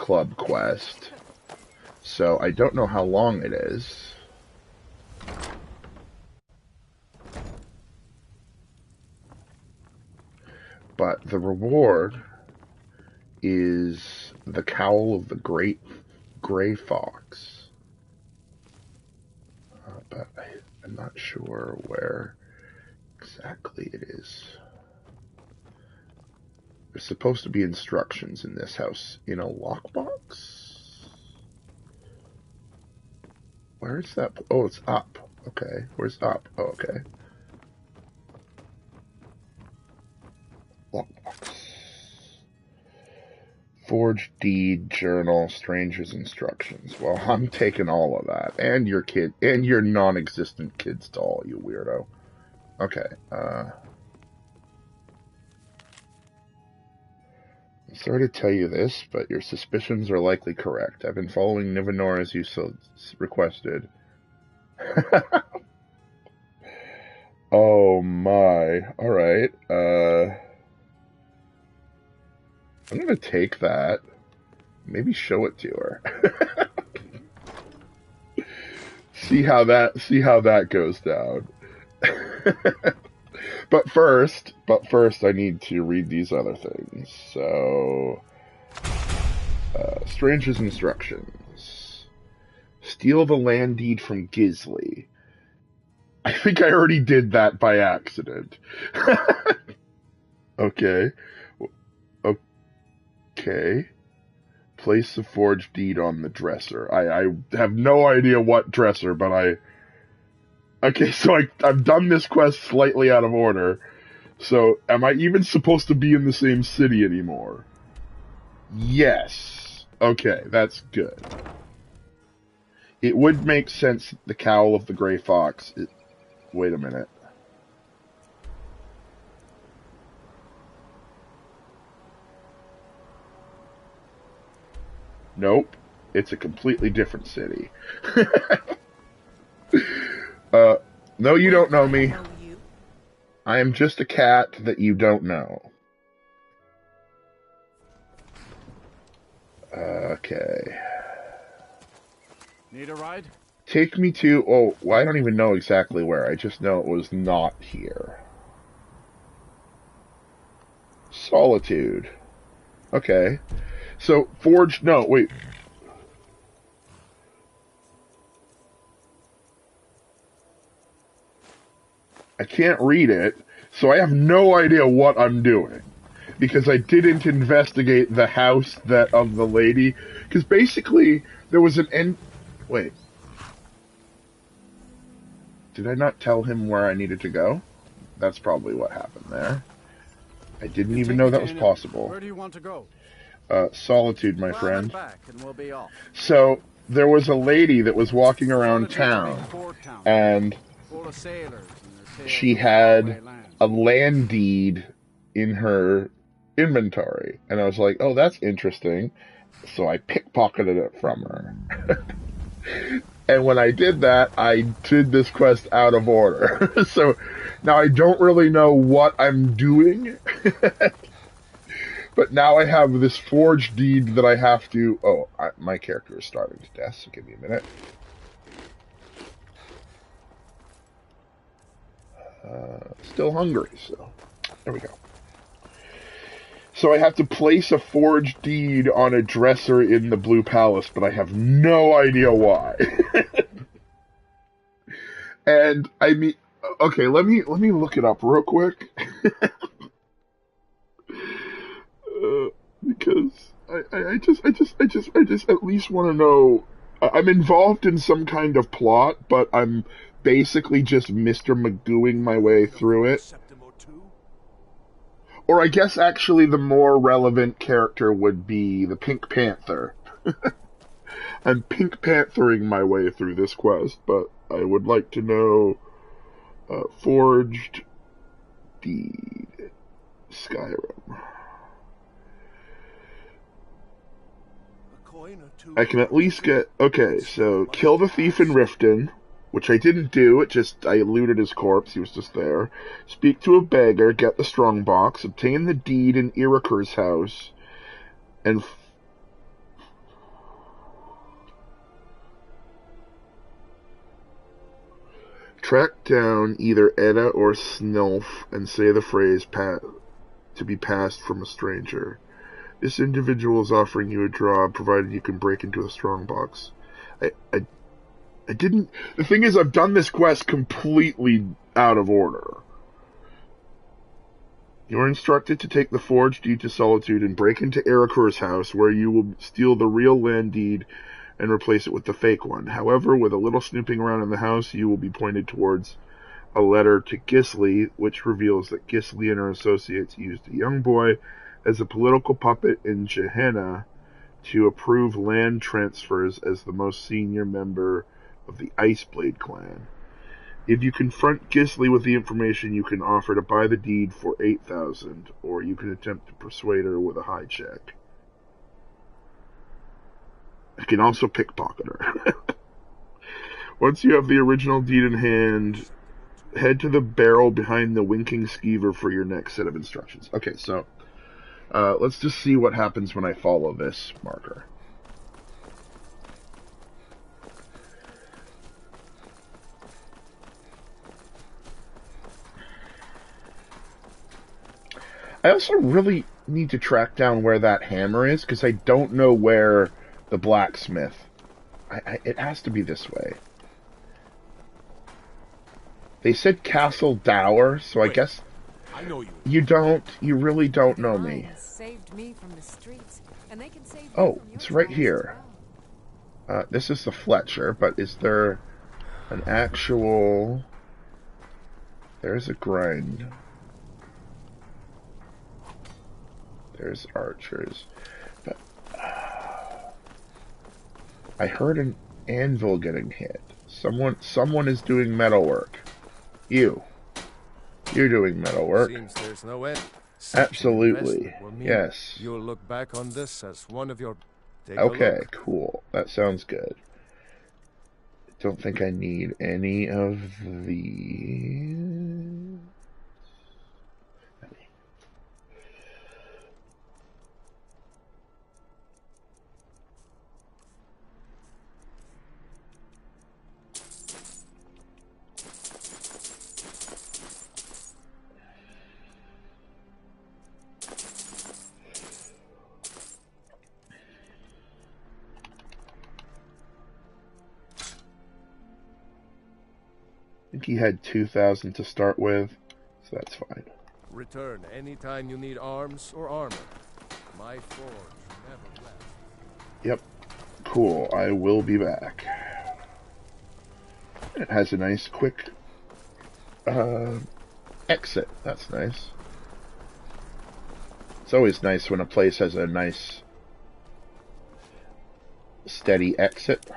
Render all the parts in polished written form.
Club quest, so I don't know how long it is. But the reward is the Cowl of the Great Gray Fox. But I'm not sure where exactly it is. There's supposed to be instructions in this house in a lockbox? Where is that? Oh, it's up. Okay. Where's up? Oh, okay. Lockbox. Forged deed, journal, stranger's instructions. Well, I'm taking all of that. And your kid, and your non-existent kid's doll, you weirdo. Okay, I'm sorry to tell you this, but your suspicions are likely correct. I've been following Nivanor as you so requested. Oh my. Alright, I'm gonna take that. Maybe show it to her. see how that goes down. But first, I need to read these other things. So, Stranger's instructions. Steal the land deed from Gisley. I think I already did that by accident. Okay. Okay. Place the forged deed on the dresser. I have no idea what dresser, but okay, so I've done this quest slightly out of order. So, am I even supposed to be in the same city anymore? Yes. Okay, that's good. It would make sense the Cowl of the Gray Fox. Wait a minute. Nope. It's a completely different city. No, you don't know me. I am just a cat that you don't know. Okay. Need a ride? Take me to... Oh, well, I don't even know exactly where. I just know it was not here. Solitude. Okay. So, forged... No, wait. I can't read it, so I have no idea what I'm doing. Because I didn't investigate the house of the lady. Because basically, there was an Wait. Did I not tell him where I needed to go? That's probably what happened there. I didn't even know that was possible. Where do you want to go? Solitude, my friend. Back and we'll be off. So, there was a lady that was walking around town, and she had a land deed in her inventory. And I was like, oh, that's interesting. So I pickpocketed it from her. And when I did that, I did this quest out of order. So now I don't really know what I'm doing. But now I have this forged deed that I have to... Oh, my character is starving to death, so give me a minute. Still hungry, so there we go. So I have to place a forged deed on a dresser in the Blue Palace, but I have no idea why. And I mean, okay, let me look it up real quick. Because I just at least want to know. I'm involved in some kind of plot, but I'm basically just Mr. Magooing my way through it. Or I guess actually the more relevant character would be the Pink Panther. I'm Pink Panthering my way through this quest, but I would like to know Forged Deed Skyrim. I can at least get... Okay, so kill the thief in Riften, which I didn't do, I looted his corpse, he was just there. Speak to a beggar, get the strongbox, obtain the deed in Irakur's house, and Track down either Edda or Snilf and say the phrase to be passed from a stranger. This individual is offering you a job, provided you can break into a strong box. I didn't... The thing is, I've done this quest completely out of order. You are instructed to take the forged deed to Solitude and break into Erikur's house, where you will steal the real land deed and replace it with the fake one. However, with a little snooping around in the house, you will be pointed towards a letter to Gisli, which reveals that Gisli and her associates used a young boy as a political puppet in Gehenna to approve land transfers as the most senior member of the Iceblade clan. If you confront Gisli with the information, you can offer to buy the deed for 8,000, or you can attempt to persuade her with a high check. You can also pickpocket her. Once you have the original deed in hand, head to the barrel behind the winking skeever for your next set of instructions. Okay, so let's just see what happens when I follow this marker. I also really need to track down where that hammer is, because I don't know where the blacksmith... it has to be this way. They said Castle Dower, so I guess... I know you. You really don't know me. Saved me from the streets, and they can save you Oh, from it's your right trials here. as well. This is the Fletcher, but is there an actual... There's a grind. There's archers. But, I heard an anvil getting hit. Someone is doing metalwork. You're doing metalwork. Seems there's no end. Absolutely. Yes. You'll look back on this as one of your... Okay, cool. That sounds good. Don't think I need any of the... I think he had 2,000 to start with, so that's fine. Return anytime you need arms or armor. My forge never left. Yep. Cool. I will be back. It has a nice quick exit. That's nice. It's always nice when a place has a nice steady exit.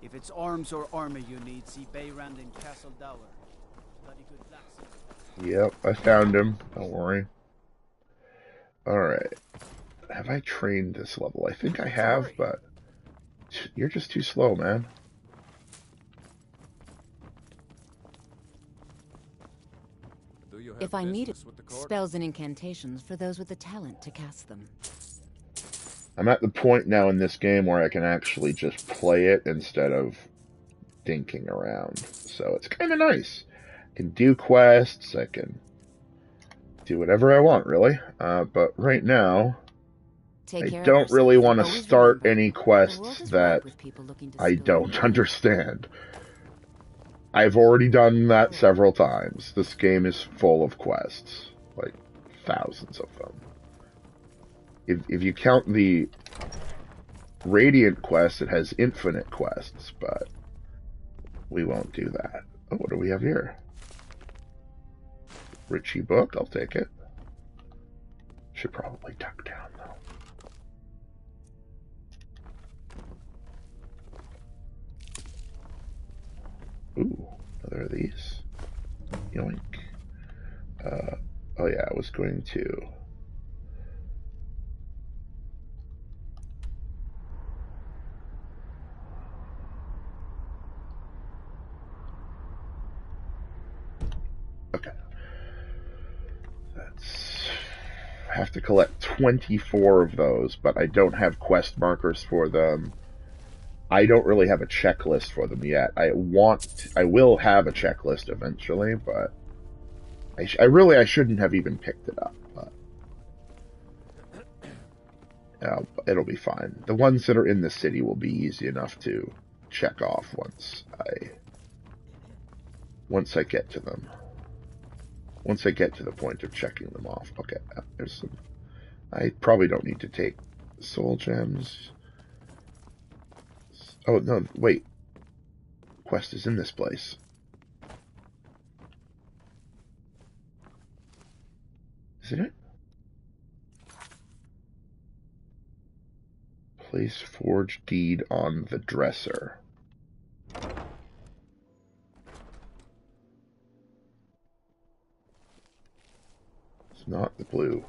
If it's arms or armor you need, see Beyrand in Castle Dower. Bloody good blacksmith. Yep, I found him. Don't worry. Alright. Have I trained this level? I think I have, but you're just too slow, man. If I need it, spells and incantations for those with the talent to cast them. I'm at the point now in this game where I can actually just play it instead of dinking around. So it's kind of nice. I can do quests, I can do whatever I want, really. But right now, I don't really want to start any quests that I don't understand. I've already done that several times. This game is full of quests. Like, thousands of them. If you count the Radiant quest, it has infinite quests, but we won't do that. Oh, what do we have here? Richie book, I'll take it. Should probably duck down, though. Ooh, another of these. Yoink. Oh yeah, I was going to... That's... I have to collect 24 of those, but I don't have quest markers for them. I don't really have a checklist for them yet. I will have a checklist eventually, but I shouldn't have even picked it up. But it'll be fine. The ones that are in the city will be easy enough to check off once I get to them. Once I get to the point of checking them off. Okay, there's some. I probably don't need to take soul gems. Oh, no, wait. Quest is in this place. Isn't it? Place forge deed on the dresser. It's not the blue.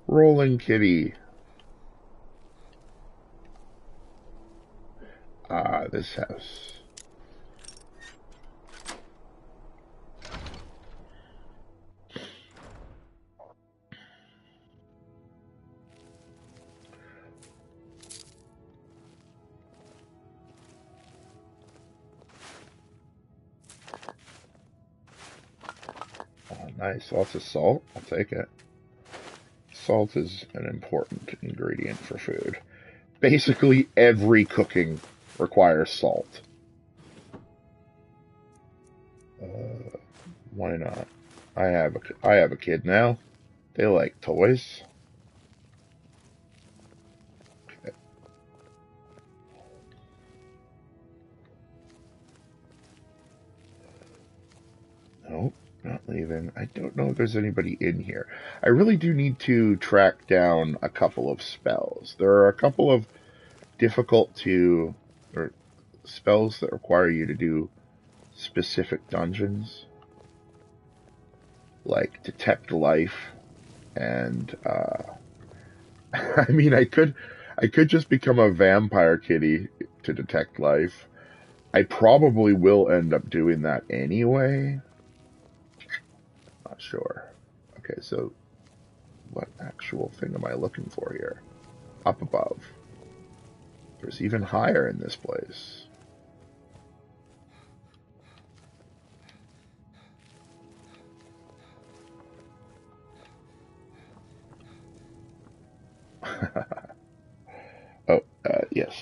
Rolling kitty. Ah, this house. Oh, nice. Lots of salt. I'll take it. Salt is an important ingredient for food. Basically, every cooking requires salt. Why not? I have a kid now. They like toys. Okay. Nope, not leaving. I don't know if there's anybody in here. I really do need to track down a couple of spells. There are a couple of or spells that require you to do specific dungeons, like detect life, and I mean, I could just become a vampire kitty to detect life. I probably will end up doing that anyway. Not sure. Okay, so what actual thing am I looking for here? Up above. There's even higher in this place. Oh, yes.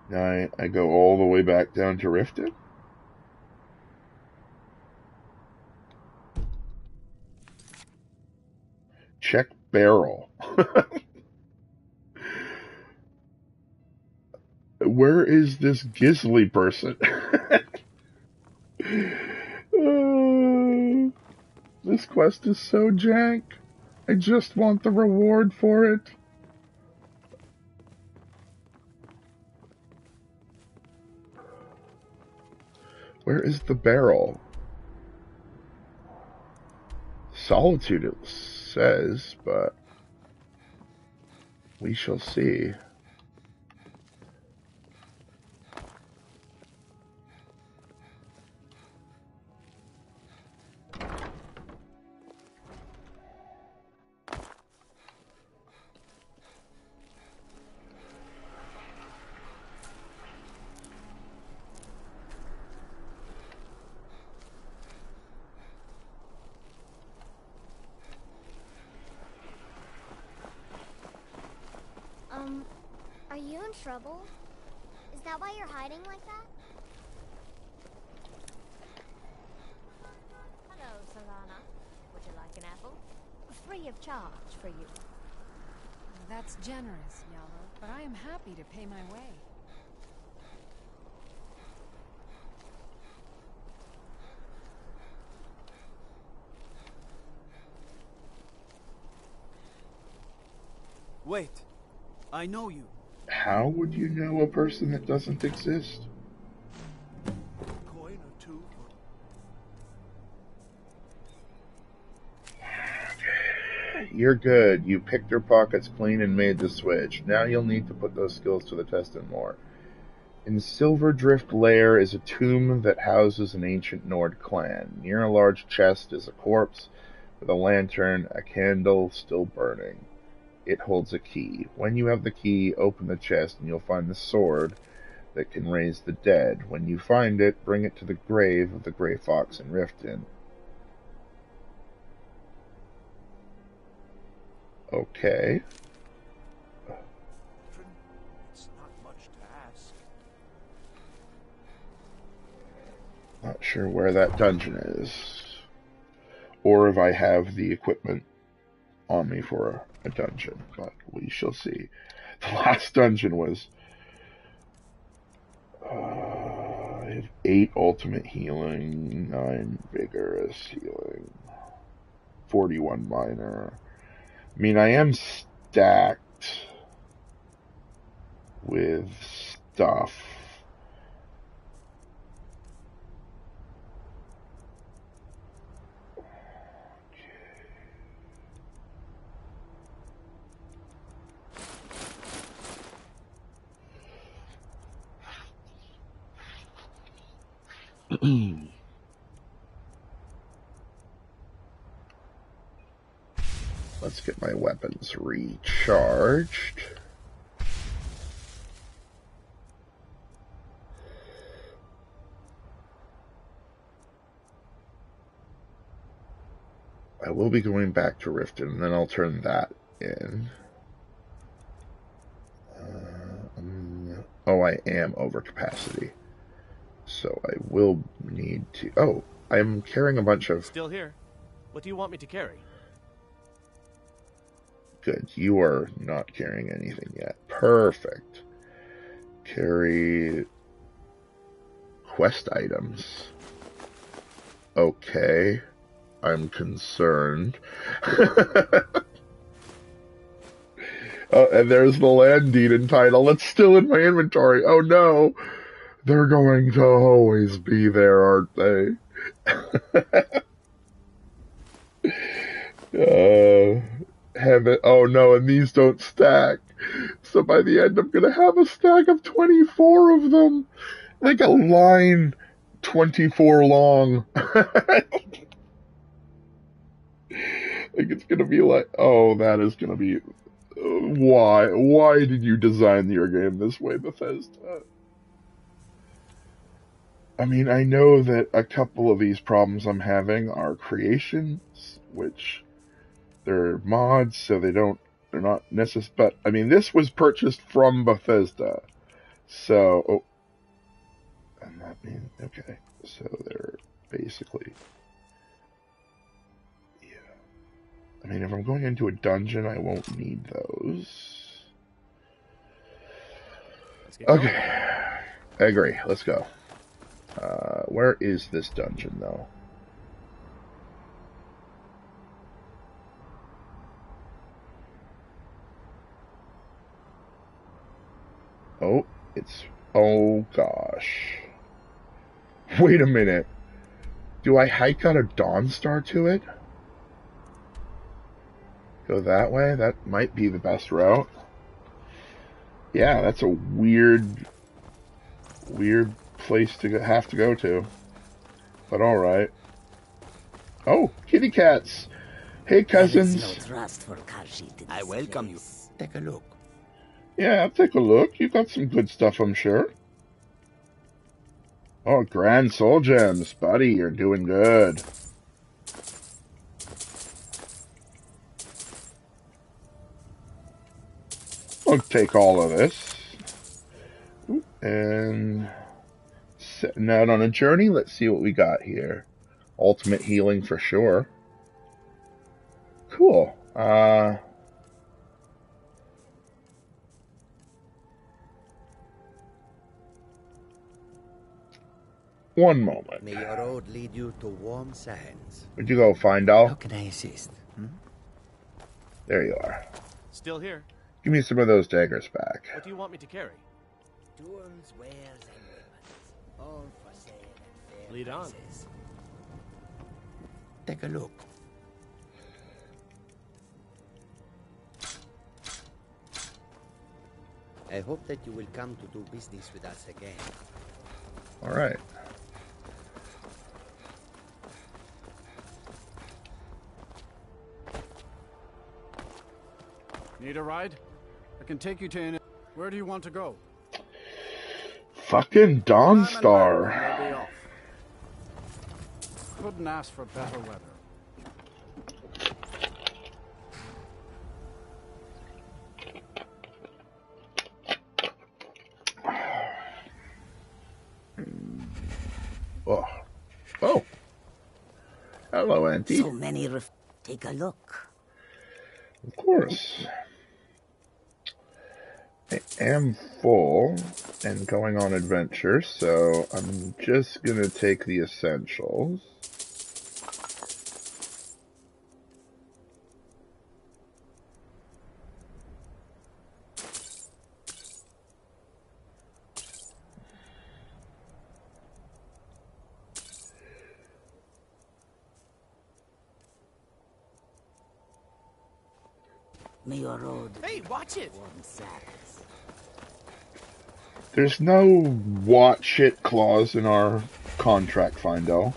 Now I go all the way back down to Rifted? Check barrel. Where is this grisly person? This quest is so jank. I just want the reward for it. Where is the barrel? Solitude, it says, but we shall see. Are you in trouble? Is that why you're hiding like that? Hello, Solana. Would you like an apple? Free of charge for you. That's generous, Yellow, but I am happy to pay my way. Wait. I know you. How would you know a person that doesn't exist? Coin or two for... You're good. You picked your pockets clean and made the switch. Now you'll need to put those skills to the test and more. In Silverdrift Lair is a tomb that houses an ancient Nord clan. Near a large chest is a corpse with a lantern, a candle still burning. It holds a key. When you have the key, open the chest and you'll find the sword that can raise the dead. When you find it, bring it to the grave of the Grey Fox in Riften. Okay. It's not much to ask. Not sure where that dungeon is. Or if I have the equipment on me for a dungeon, but we shall see. The last dungeon was I have 8 ultimate healing, 9 vigorous healing, 41 minor. I mean, I am stacked with stuff. Let's get my weapons recharged. I will be going back to Riften, and then I'll turn that in. Oh, I am over capacity. So I will need to... Oh, I'm carrying a bunch of... Still here. What do you want me to carry? Good. You are not carrying anything yet. Perfect. Carry... quest items. Okay. I'm concerned. And there's the land deed and title. It's still in my inventory. Oh no! They're going to always be there, aren't they? Have it. Oh no, and these don't stack. So by the end, I'm going to have a stack of 24 of them. Like a line 24 long. Like it's going to be like, oh, that is going to be... Why? Why did you design your game this way, Bethesda? I mean, I know that a couple of these problems I'm having are creations, which they're mods, so they're not necessary. But I mean, this was purchased from Bethesda, so and that means okay. So they're basically, yeah. I mean, if I'm going into a dungeon, I won't need those. Okay, I agree. Let's go. Where is this dungeon, though? Oh, it's... Oh, gosh. Wait a minute. Do I hike out a Dawnstar to it? Go that way? That might be the best route. Yeah, that's a weird place to have to go to. But alright. Oh, kitty cats! Hey, cousins! I welcome you. Take a look. Yeah, take a look. You got some good stuff, I'm sure. Oh, Grand Soul Gems. Buddy, you're doing good. I'll take all of this. And setting out on a journey. Let's see what we got here. Ultimate healing for sure. Cool. One moment. May your road lead you to warm sands. Where'd you go, Findall? How can I assist? There you are. Still here. Give me some of those daggers back. What do you want me to carry? Tools, wares, and weapons. All for sale and fair Lead on. prices. Take a look. I hope that you will come to do business with us again. All right. Need a ride? I can take you to an... Where do you want to go? Fucking Dawnstar. I'll be off. Couldn't ask for better weather. Oh. Oh. Hello, Auntie. So many take a look. Of course. I am full and going on adventure, so I'm just gonna take the essentials. May your road. Hey, watch it! Warm sands. There's no watch it clause in our contract, Findo.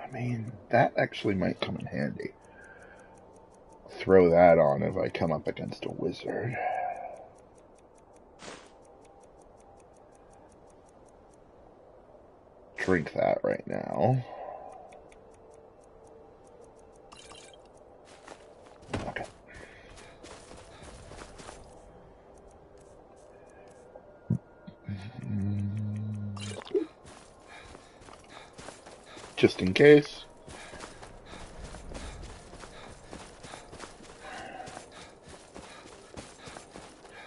I mean, that actually might come in handy. Throw that on if I come up against a wizard. Drink that right now. Okay. Just in case.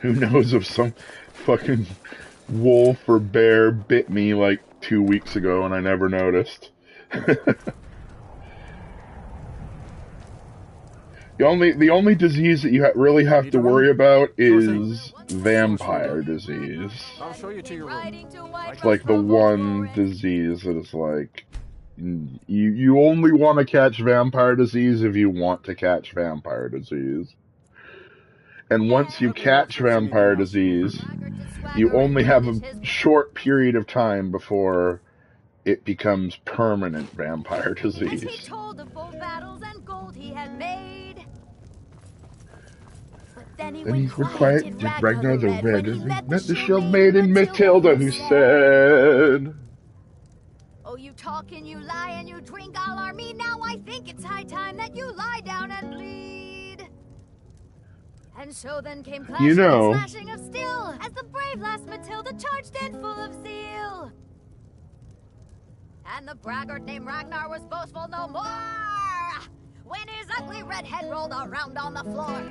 Who knows if some fucking wolf or bear bit me like 2 weeks ago and I never noticed. The only disease that you really have to worry about is vampire disease. I'll show you to your room. It's like the one disease that is like, you only want to catch vampire disease if you want to catch vampire disease. And once you catch vampire disease, you only have a short period of time before it becomes permanent vampire disease. As he told of both battles and gold he had made. But then he went quiet to Ragnar the Red, and he met the shield maiden Matilda, who said, "Oh, you talk and you lie and you drink all our mead. Now I think it's high time that you lie down and bleed." And so then came clashing and slashing of steel as the brave lass Matilda charged in full of zeal. And the braggart named Ragnar was boastful no more when his ugly red head rolled around on the floor.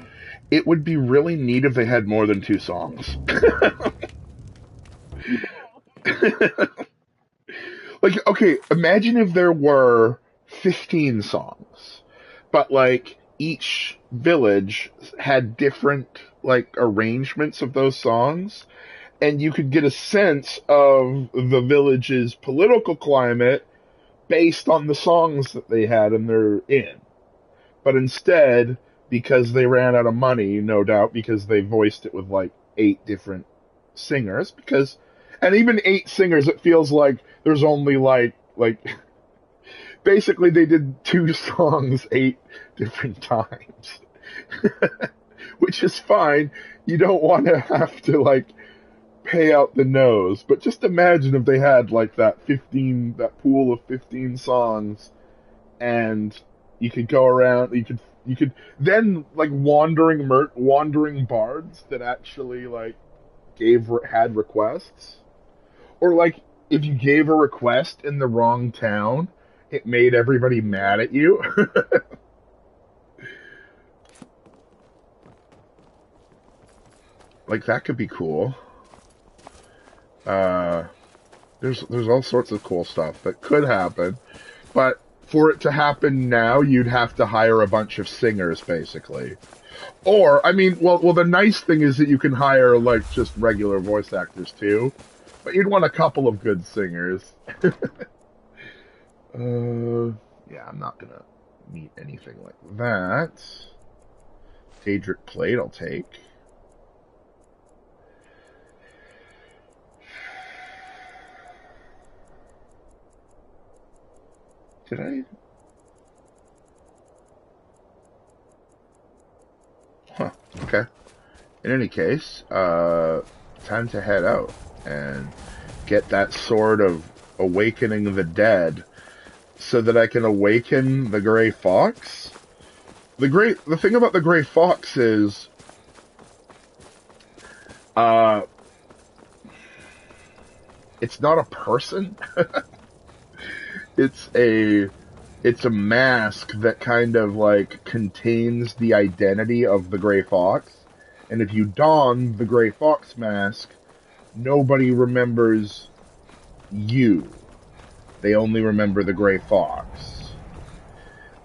It would be really neat if they had more than 2 songs. Like, okay, imagine if there were 15 songs, but like each village had different like arrangements of those songs, and you could get a sense of the village's political climate based on the songs that they had in their inn. But instead, because they ran out of money, no doubt, because they voiced it with like 8 different singers, and even 8 singers, it feels like there's only like basically they did 2 songs 8 different times. Which is fine. You don't want to have to like pay out the nose, but just imagine if they had like that pool of 15 songs, and you could go around, you could then like wandering bards that actually like had requests, or like if you gave a request in the wrong town, it made everybody mad at you. Like that could be cool. There's all sorts of cool stuff that could happen, but for it to happen now, you'd have to hire a bunch of singers, basically. Or, I mean, well, the nice thing is that you can hire, like, just regular voice actors, too. But you'd want a couple of good singers. Yeah, I'm not gonna meet anything like that. Daedric Plate, I'll take. Did I? Huh, okay. In any case, time to head out and get that sword of awakening the dead so that I can awaken the gray fox. The thing about the gray fox is, it's not a person. It's a mask that kind of like contains the identity of the gray fox. And if you don the gray fox mask, nobody remembers you. They only remember the gray fox.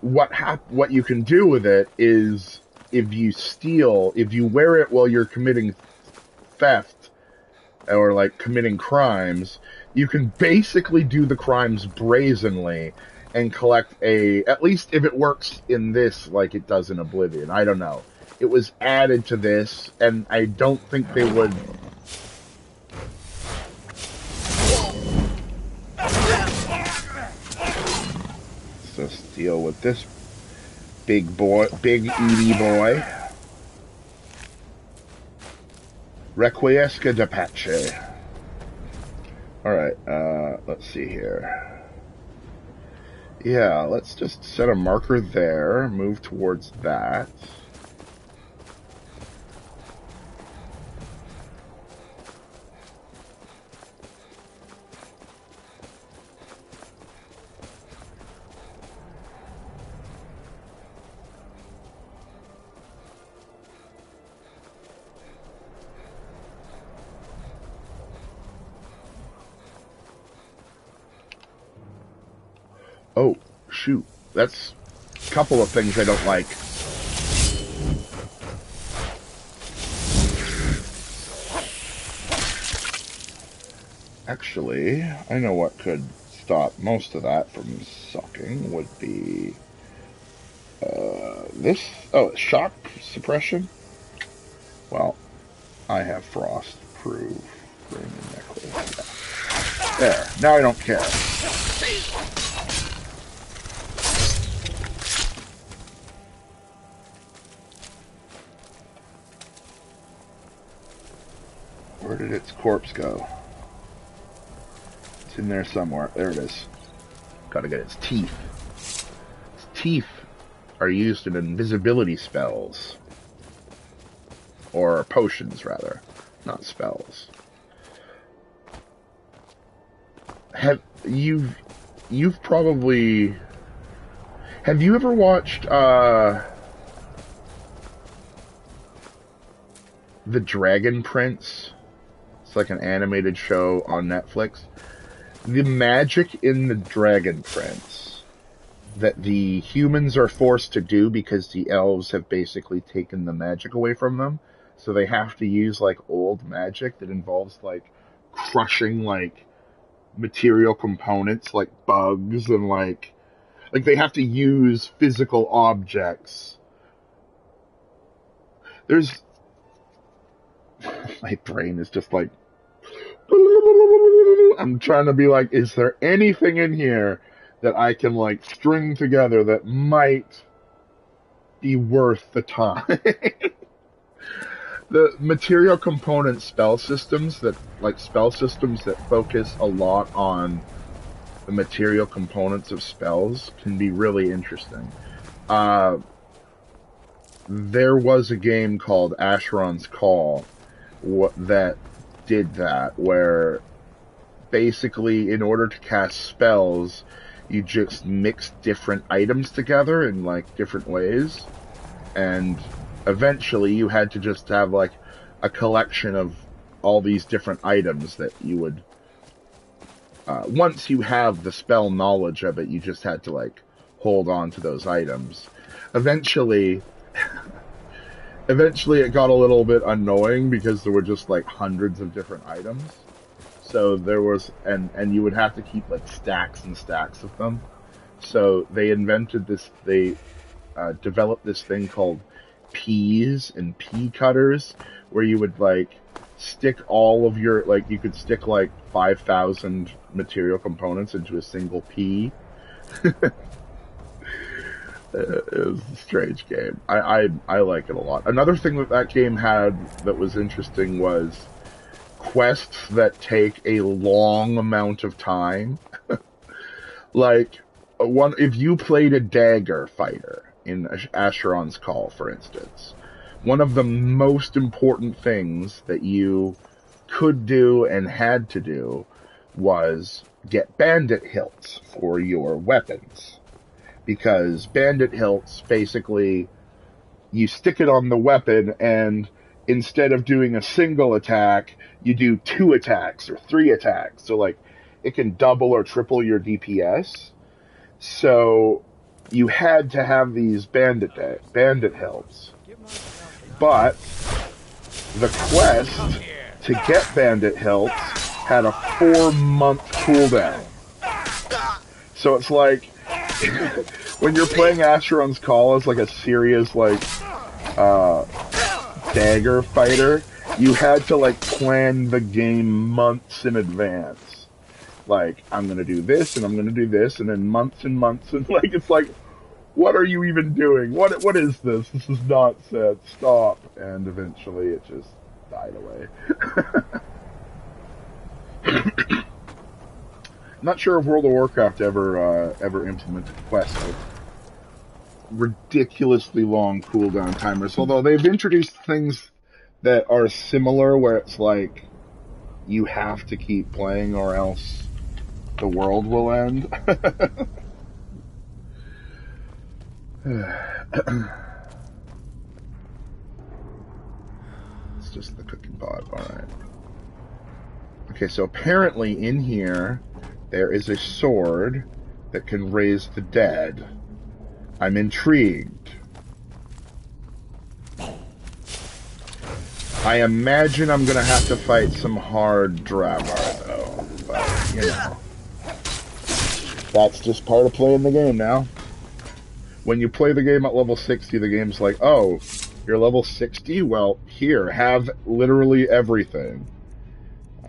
What you can do with it is if you wear it while you're committing theft or like committing crimes, you can basically do the crimes brazenly and collect at least if it works in this like it does in Oblivion. I don't know. It was added to this, and I don't think they would... Let's just deal with this big Edie boy. Requiesca de Pace. Alright, let's see here. Yeah, let's just set a marker there, move towards that. Oh, shoot. That's a couple of things I don't like. Actually, I know what could stop most of that from sucking would be... this? Oh, shock suppression? Well, I have frost-proof ring necklace. Yeah. There. Now I don't care. Where did its corpse go? It's in there somewhere. There it is. Gotta get its teeth. Its teeth are used in invisibility spells. Or potions, rather. Not spells. You've probably... Have you ever watched, The Dragon Prince? Like an animated show on Netflix. The magic in the Dragon Prince that the humans are forced to do because the elves have basically taken the magic away from them. So they have to use like old magic that involves like crushing like material components like bugs and like they have to use physical objects. There's my brain is just like I'm trying to be like, is there anything in here that I can like string together that might be worth the time? The material component spell systems that focus a lot on the material components of spells can be really interesting. There was a game called Asheron's Call that did that, where basically in order to cast spells, you just mix different items together in like different ways, and eventually you had to just have like a collection of all these different items that you would once you have the spell knowledge of it, you just had to like hold on to those items. Eventually it got a little bit annoying because there were just like hundreds of different items. So there was, and you would have to keep like stacks and stacks of them. So they invented this, they developed this thing called peas and pea cutters, where you would like stick all of your, like you could stick like 5,000 material components into a single pea. It was a strange game. I like it a lot. Another thing that game had that was interesting was quests that take a long amount of time. Like, if you played a dagger fighter in Asheron's Call, for instance, one of the most important things that you could do and had to do was get bandit hilts for your weapons. Because bandit hilts, basically, you stick it on the weapon, and instead of doing a single attack, you do 2 attacks or 3 attacks. So, like, it can double or triple your DPS. So, you had to have these bandit hilts. But the quest to get bandit hilts had a 4-month cooldown. So it's like, when you're playing Asheron's Call as like a serious like dagger fighter, you had to like plan the game months in advance. Like, I'm gonna do this and I'm gonna do this, and then months and months, and like it's like, what are you even doing? What is this? This is not set. Stop. And eventually it just died away. Not sure if World of Warcraft ever implemented quests with ridiculously long cooldown timers. Although they've introduced things that are similar, where it's like you have to keep playing or else the world will end. It's just the cooking pot. Alright. Okay, so apparently in here there is a sword that can raise the dead. I'm intrigued. I imagine I'm gonna have to fight some hard Dravar, though. But, you know. That's just part of playing the game now. When you play the game at level 60, the game's like, oh, you're level 60? Well, here, have literally everything.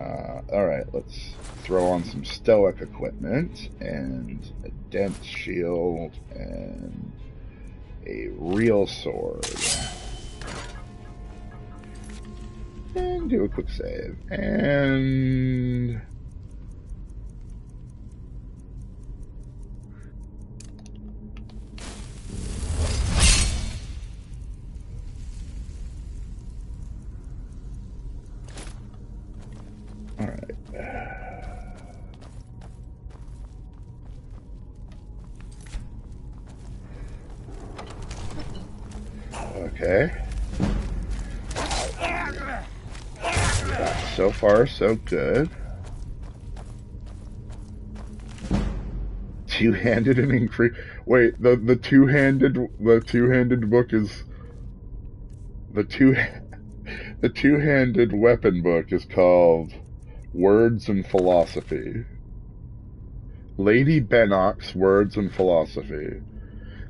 Alright, let's throw on some stoic equipment, and a dense shield, and a real sword. And do a quick save. And... Alright. Okay. So far, so good. Two-handed and increase. Wait, the two-handed book is the two-handed weapon book is called Words and Philosophy. Lady Bennock's Words and Philosophy.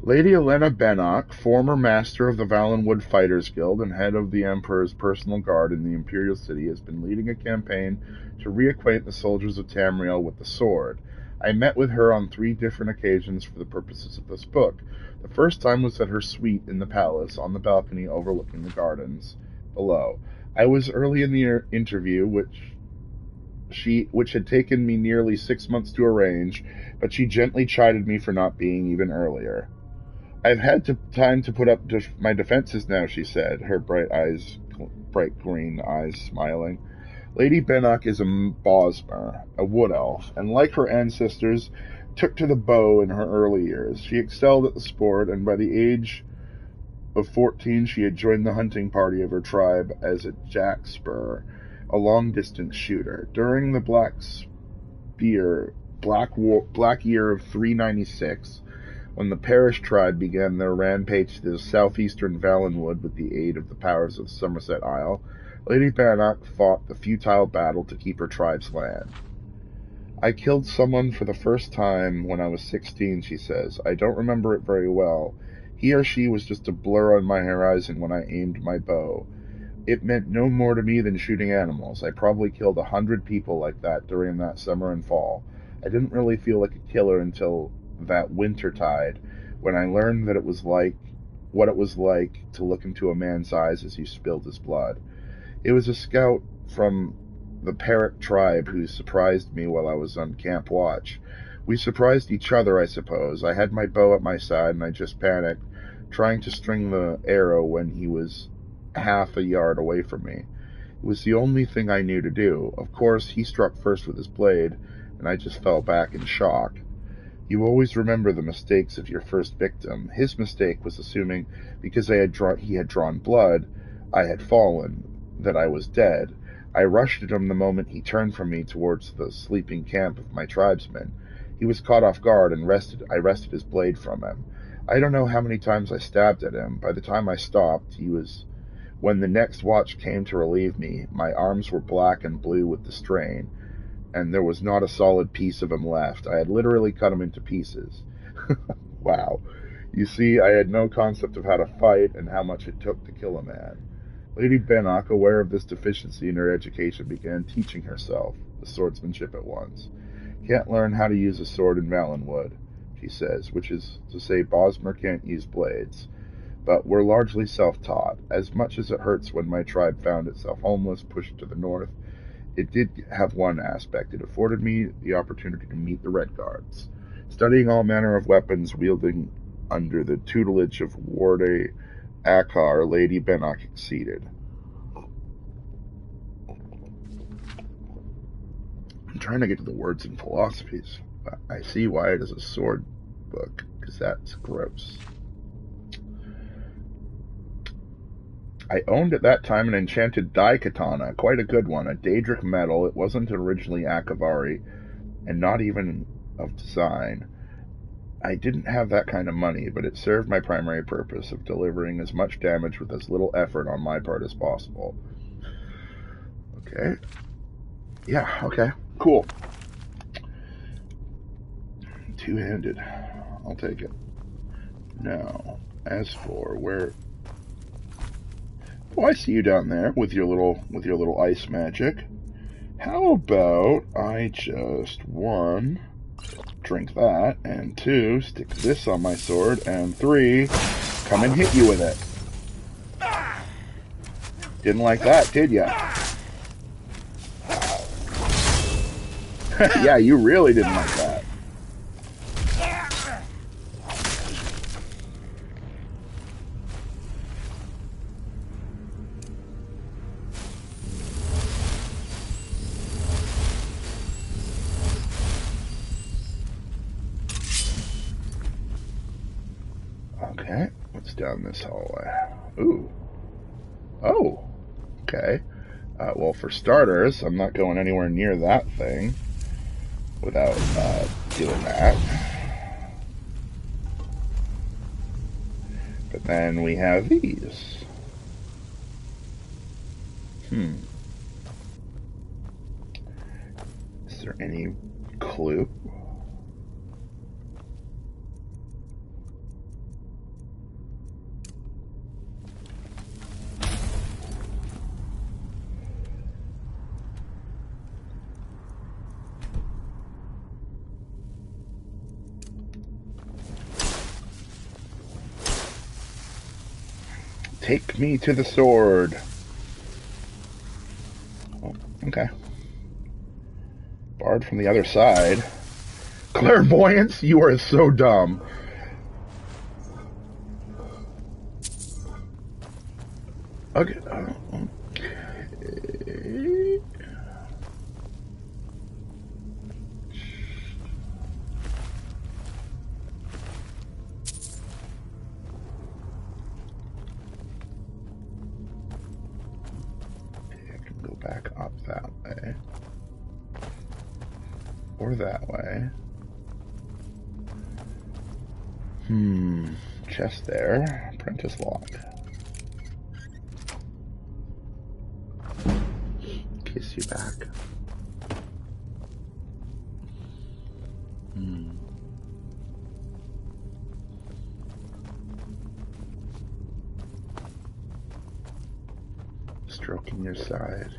Lady Elena Bennock, former master of the Valenwood Fighters Guild and head of the Emperor's personal guard in the Imperial City, has been leading a campaign to reacquaint the soldiers of Tamriel with the sword. I met with her on 3 different occasions for the purposes of this book. The first time was at her suite in the palace, on the balcony overlooking the gardens below. I was early in the interview, which had taken me nearly 6 months to arrange, but she gently chided me for not being even earlier. I've had time to put up my defenses now, she said, her bright green eyes smiling. Lady Bennock is a Bosmer, a wood elf, and like her ancestors, took to the bow in her early years. She excelled at the sport, and by the age of 14 she had joined the hunting party of her tribe as a jackspur, a long-distance shooter. During the Black Year of 396, when the Parish tribe began their rampage to the southeastern Valenwood with the aid of the powers of Somerset Isle, Lady Bannock fought the futile battle to keep her tribe's land. I killed someone for the first time when I was 16, she says. I don't remember it very well. He or she was just a blur on my horizon when I aimed my bow. It meant no more to me than shooting animals. I probably killed 100 people like that during that summer and fall. I didn't really feel like a killer until that wintertide, when I learned that what it was like to look into a man's eyes as he spilled his blood. It was a scout from the Perrick tribe who surprised me while I was on camp watch. We surprised each other, I suppose. I had my bow at my side, and I just panicked, trying to string the arrow when he was half a yard away from me. It was the only thing I knew to do. Of course, he struck first with his blade, and I just fell back in shock. You always remember the mistakes of your first victim. His mistake was assuming because he had drawn blood, I had fallen, that I was dead. I rushed at him the moment he turned from me towards the sleeping camp of my tribesmen. He was caught off guard, and I wrested his blade from him. I don't know how many times I stabbed at him. By the time I stopped, when the next watch came to relieve me, my arms were black and blue with the strain, and there was not a solid piece of him left. I had literally cut him into pieces. Wow. You see, I had no concept of how to fight and how much it took to kill a man. Lady Bennock, aware of this deficiency in her education, began teaching herself the swordsmanship at once. Can't learn how to use a sword in Valenwood, she says, which is to say Bosmer can't use blades. But we're largely self-taught. As much as it hurts when my tribe found itself homeless, pushed to the north, it did have one aspect. It afforded me the opportunity to meet the Red Guards. Studying all manner of weapons wielding under the tutelage of Warde Akar, Lady Bennock exceeded. I'm trying to get to the words and philosophies. I see why it is a sword book, because that's gross. I owned at that time an enchanted dai katana, quite a good one, a Daedric metal. It wasn't originally Akavari, and not even of design. I didn't have that kind of money, but it served my primary purpose of delivering as much damage with as little effort on my part as possible. Okay. Yeah, okay. Cool. Two-handed. I'll take it. Now, as for where... Oh, I see you down there with your little ice magic. How about I just, 1, drink that, and 2, stick this on my sword, and 3, come and hit you with it. Didn't like that, did ya? Yeah, you really didn't like that. Okay, what's down this hallway? Ooh. Oh, okay. Well, for starters, I'm not going anywhere near that thing without doing that. But then we have these. Is there any clue? Take me to the sword. Oh, okay. Barred from the other side. Clairvoyance? You are so dumb. Okay. Okay. Or that way. Chest there. Apprentice lock. Kiss you back. Stroking your side.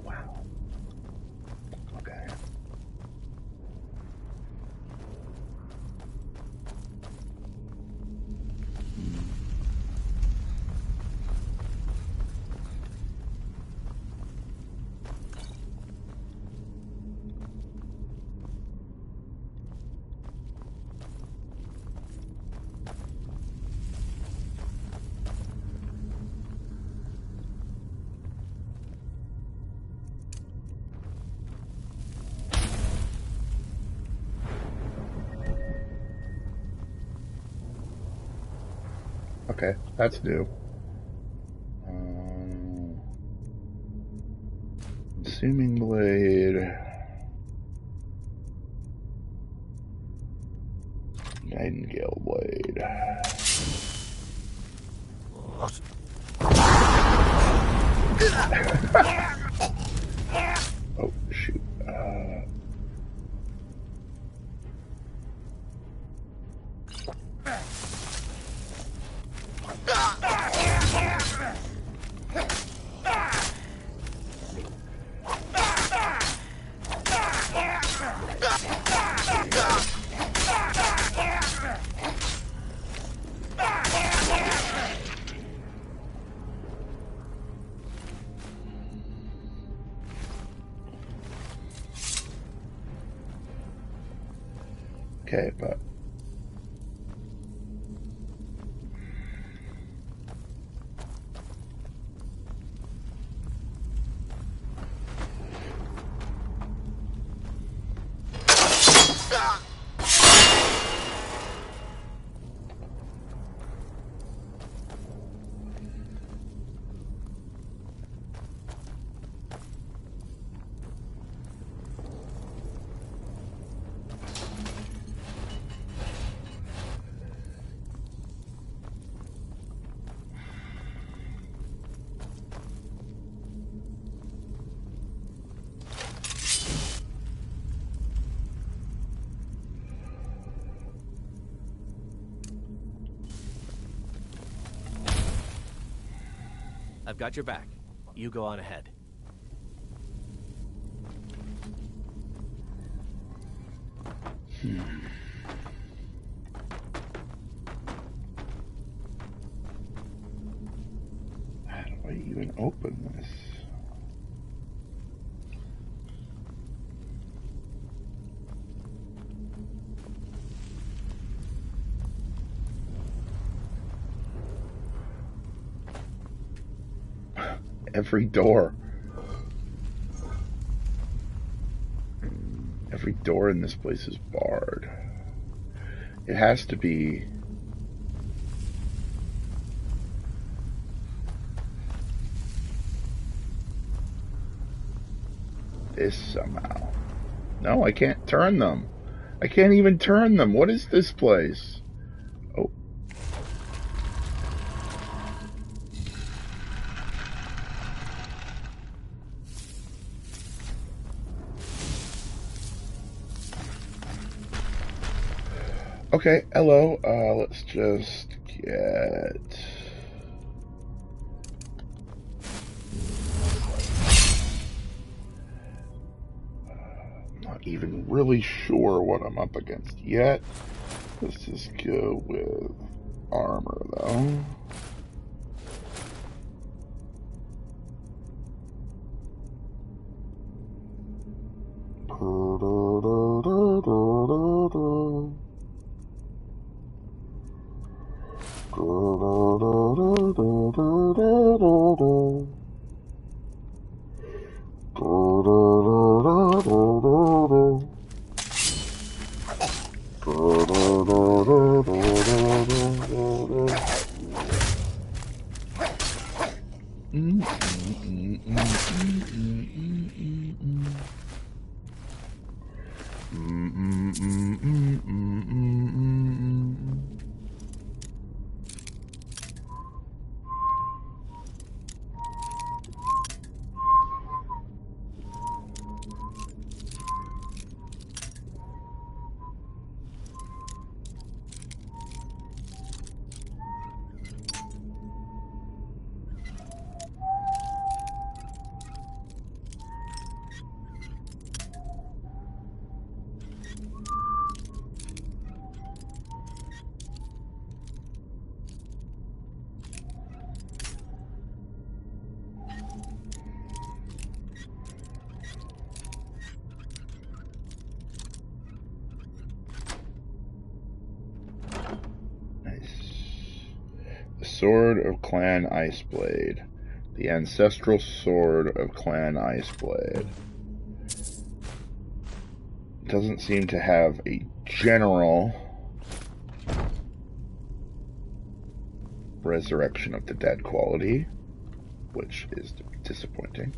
Wow. Okay. Okay, that's new. Consuming blade. Nightingale blade. Oh, shoot. Okay, but I've got your back. You go on ahead. How do I even open this? Every door. Every door in this place is barred. It has to be... this somehow. No, I can't turn them. I can't even turn them. What is this place? Oh. Okay, hello. Let's just get... not even really sure what I'm up against yet. Let's just go with armor, though. Sword of Clan Iceblade. The ancestral sword of Clan Iceblade. Doesn't seem to have a general resurrection of the dead quality, which is disappointing.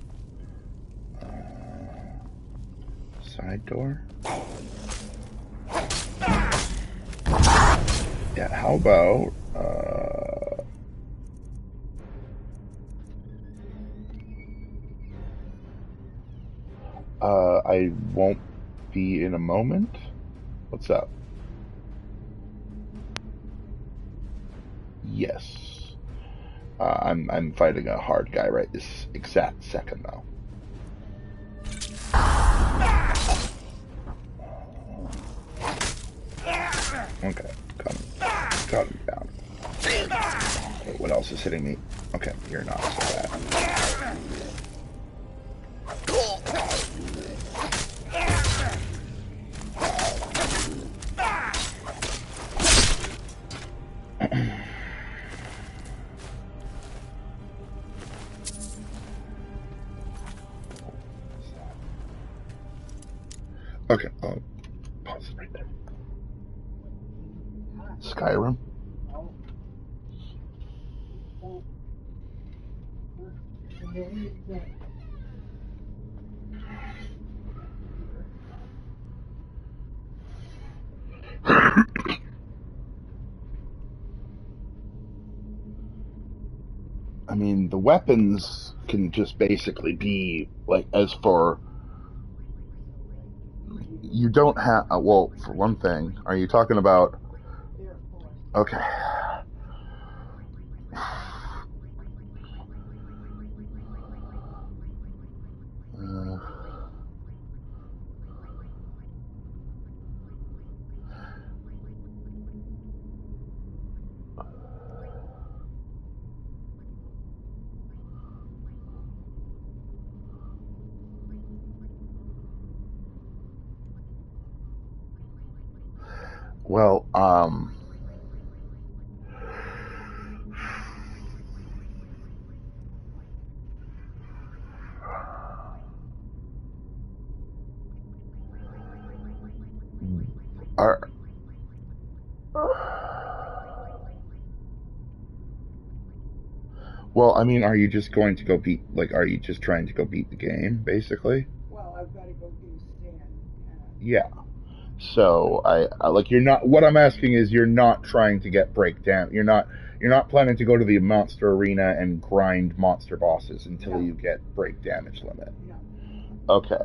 Side door? Yeah, how about I won't be in a moment? What's up? Yes. I'm fighting a hard guy right this exact second though. Okay, got him down. Wait, what else is hitting me? Okay, you're not so bad. Okay, I'll pause it right there. Skyrim. I mean, the weapons can just basically be, like, as for... You don't have... well, for one thing, are you talking about... Okay. Well, well, I mean, are you just going to go beat, like, are you just trying to go beat the game, basically? Well, I've got to go do stand. Yeah. So, I like, you're not, what I'm asking is you're not trying to get breakdown. You're not planning to go to the monster arena and grind monster bosses until you get break damage limit. No. Okay.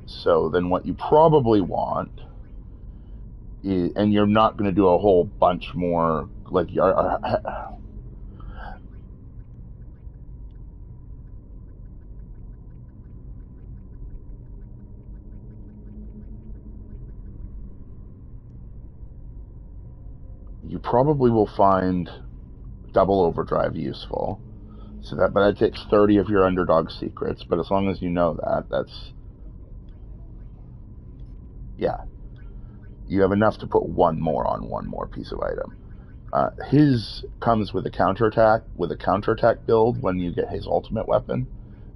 So then what you probably want is, and you're not going to do a whole bunch more, like, you probably will find double overdrive useful. So that, but that takes 30 of your underdog secrets, but as long as you know that, that's, yeah. You have enough to put one more on one more piece of item. His comes with a counterattack, build when you get his ultimate weapon.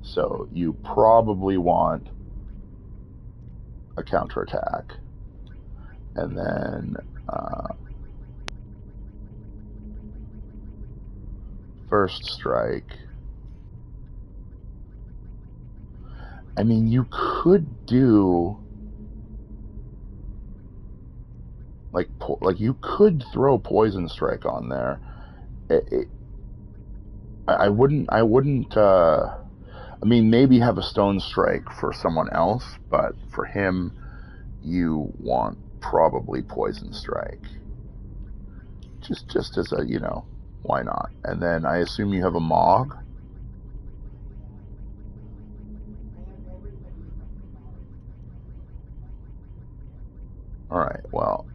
So you probably want a counterattack. And then first strike. I mean, you could do like you could throw poison strike on there. I wouldn't. I mean, maybe have a stone strike for someone else, but for him, you want probably poison strike. Just as a, why not? And then I assume you have a Mog. All right. Well.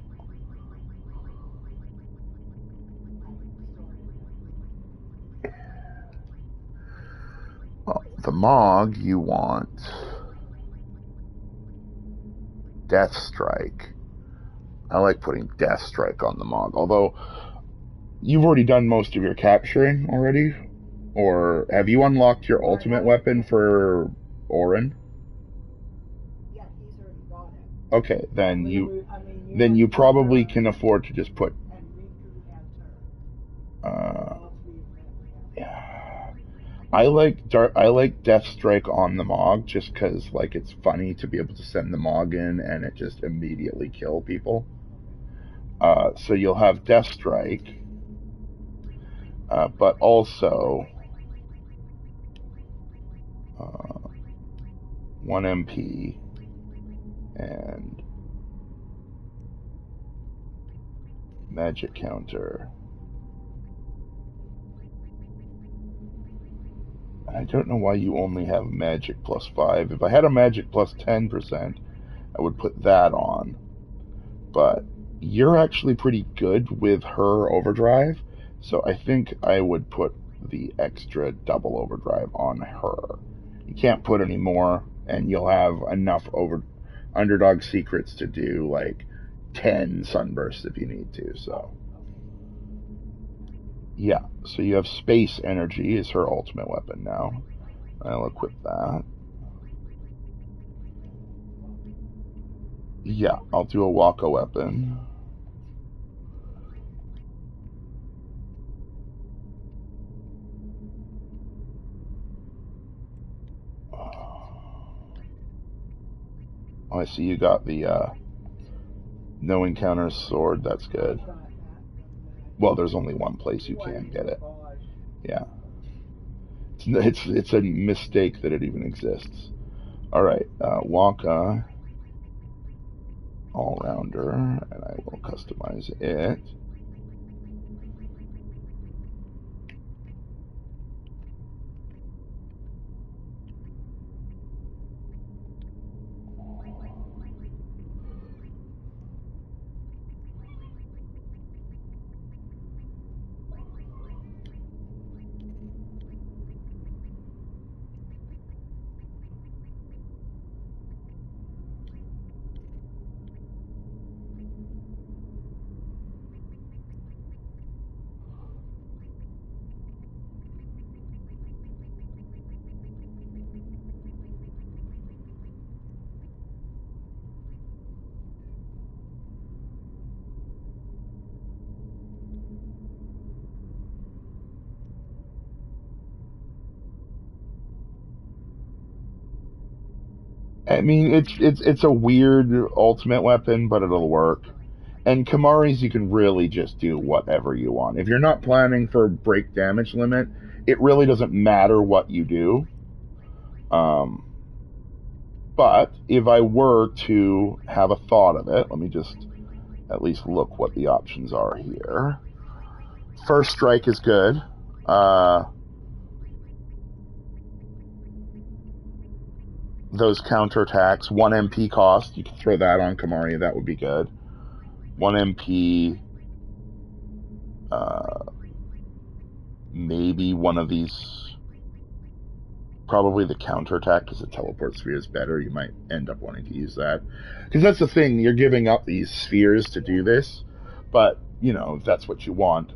The Mog, you want Death Strike. I like putting Death Strike on the Mog, although you've already done most of your capturing already, or have you unlocked your ultimate weapon for Orin? Yeah, he's already got it. Okay, then you probably can afford to just put yeah. I like Death Strike on the Mog just because it's funny to be able to send the Mog in and it just immediately kill people. So you'll have Death Strike, but also 1 MP and magic counter. I don't know why you only have magic +5. If I had a magic +10%, I would put that on. But you're actually pretty good with her overdrive, so I think I would put the extra double overdrive on her. You can't put any more, and you'll have enough underdog secrets to do 10 sunbursts if you need to, so. Yeah, so you have Space Energy is her ultimate weapon now. I'll equip that. Yeah, I'll do a Waka weapon. Oh, I see you got the no encounters sword. That's good. Well, there's only one place you can get it. Yeah. It's a mistake that it even exists. Alright, Wonka All-Rounder, and I will customize it. I mean, it's a weird ultimate weapon, but it'll work. And Kamari's, you can really just do whatever you want. If you're not planning for break damage limit, it really doesn't matter what you do. But if I were to have a thought of it, let me just at least look what the options are here. First strike is good. Those counterattacks, 1 MP cost, you can throw that on Kamari, that would be good. 1 MP, maybe one of these, probably the counterattack because the teleport sphere is better. You might end up wanting to use that. Because that's the thing, you're giving up these spheres to do this, but you know, if that's what you want.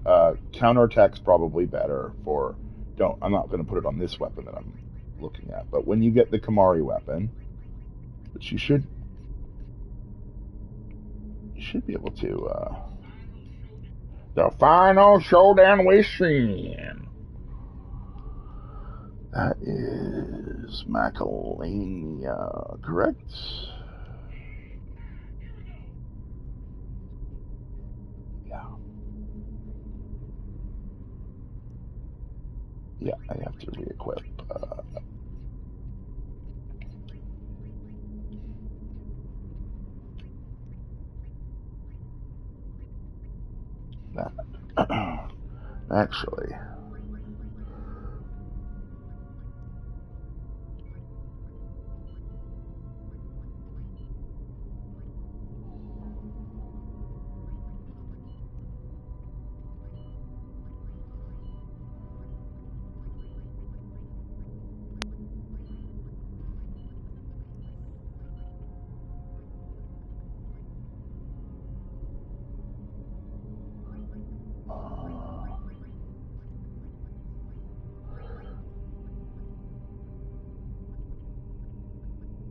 Counterattack's probably better for. I'm not going to put it on this weapon that I'm looking at, but when you get the Kamari weapon, which you should be able to. The final showdown with Sin. That is Macalania, correct? Yeah. Yeah, I have to re-equip. That. Actually.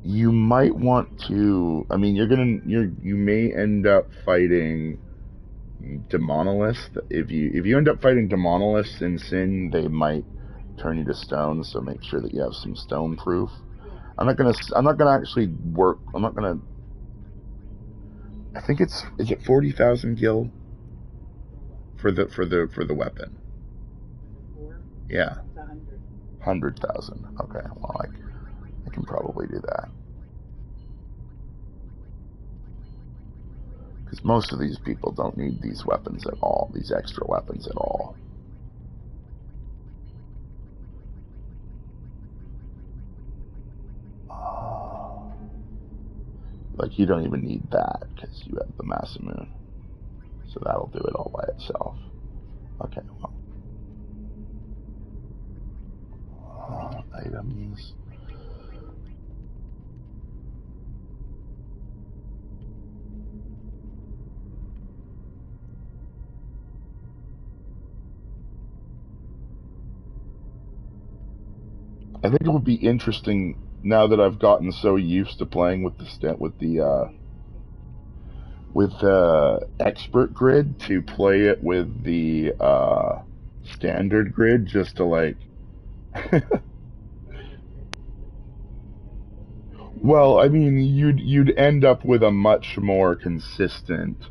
You might want to. I mean, you may end up fighting Demonoliths. If you end up fighting Demonoliths in Sin, they might turn you to stone. So make sure that you have some stone proof. I'm not gonna actually work. I'm not gonna. I think is it 40,000 gil for the weapon. Yeah. 100,000. Okay. Well, I can probably do that. Because most of these people don't need these weapons at all, these extra weapons at all. Like, you don't even need that, because you have the Masamune. So that'll do it all by itself. Okay, well. Items. I think it would be interesting now that I've gotten so used to playing with the expert grid to play it with the standard grid, just to like. Well, I mean, you'd end up with a much more consistent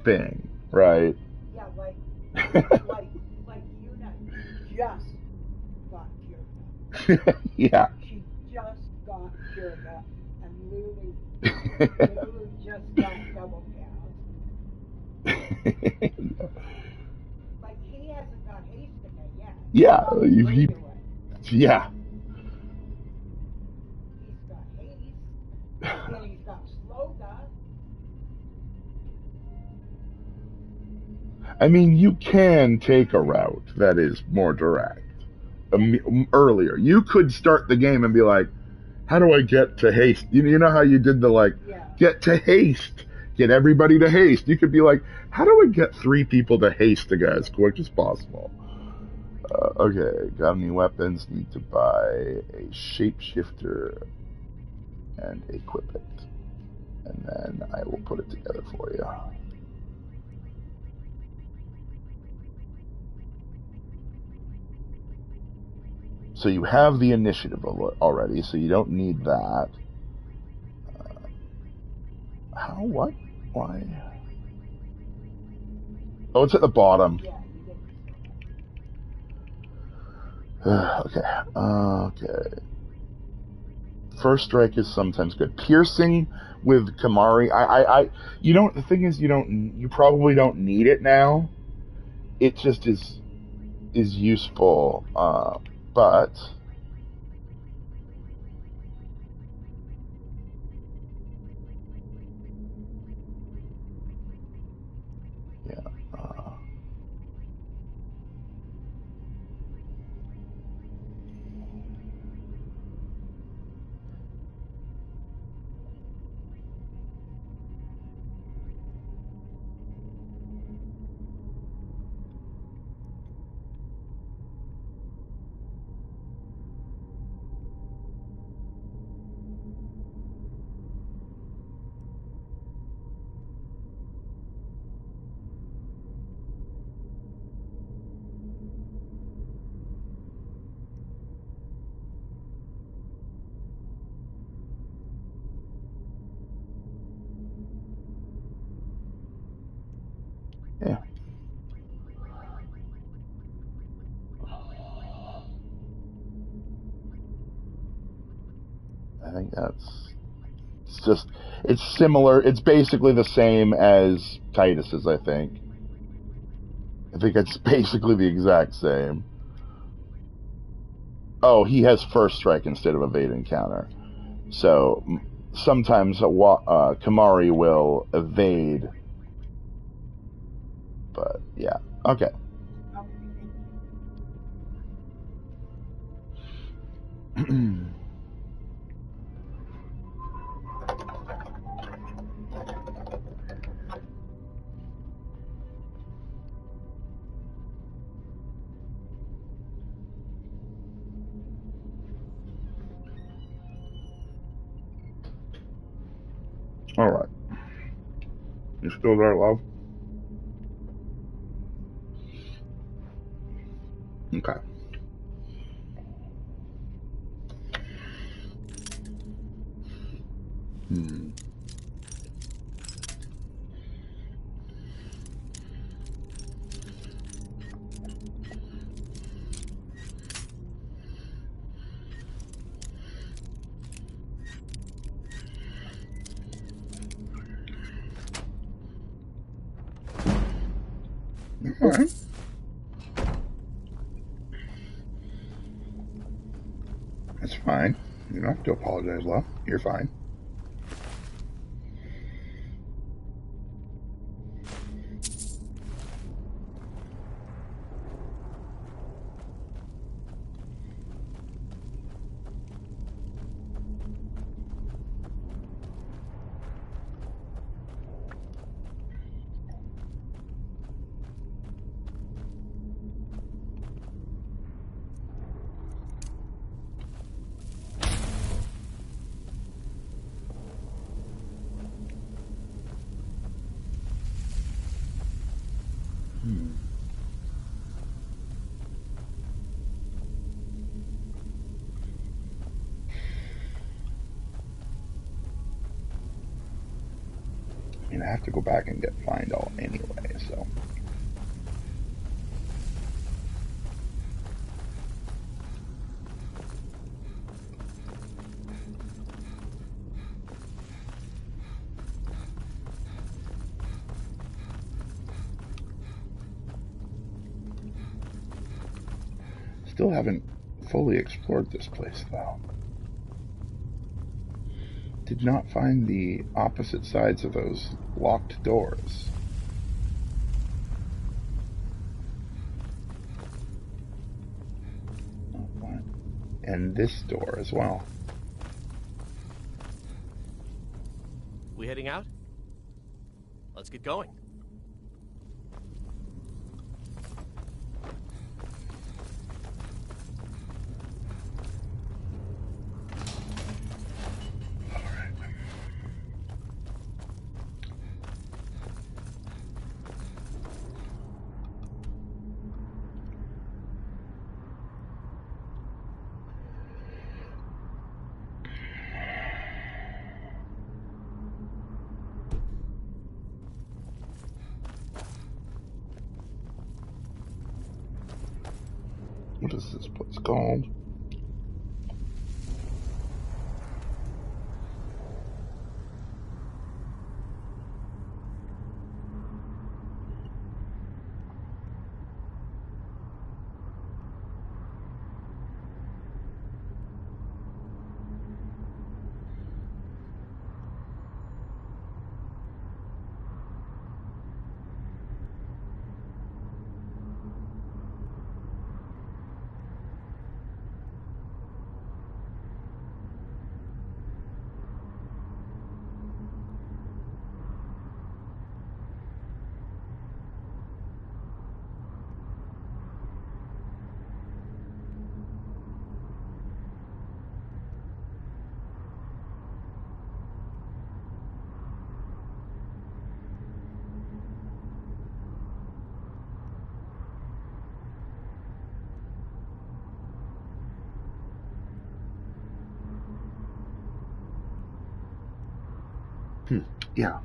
thing, right? Yeah, like Yuna just got cured. Yeah. She just got cured and Lulu just got double cast. Like, he hasn't got hasted yet. Yeah, yeah. He's got haste, and he's got slow dust. I mean, you can take a route that is more direct. Earlier, you could start the game and be like, "How do I get to haste?" You know how you did the get to haste, get everybody to haste. You could be like, "How do I get 3 people to haste the guy as quick as possible?" Okay, got any weapons? Need to buy a shapeshifter and equip it, and then I will put it together for you. So you have the initiative already, so you don't need that. How? What? Why? Oh, it's at the bottom. Okay. First strike is sometimes good. Piercing with Kamari, you don't. The thing is, you probably don't need it now. It just is useful, but. Yeah. I think it's similar. It's basically the same as Titus's, I think. I think it's basically the exact same. Oh, he has first strike instead of evade encounter. So sometimes Kamari will evade. But yeah, okay. All right. You still there, love? Okay. All right. That's fine. You don't have to apologize, love. You're fine. I mean, I have to go back and find all anyway, so. Still haven't fully explored this place, though. Did not find the opposite sides of those locked doors. And this door as well. We heading out? Let's get going. What is this place called? Yeah,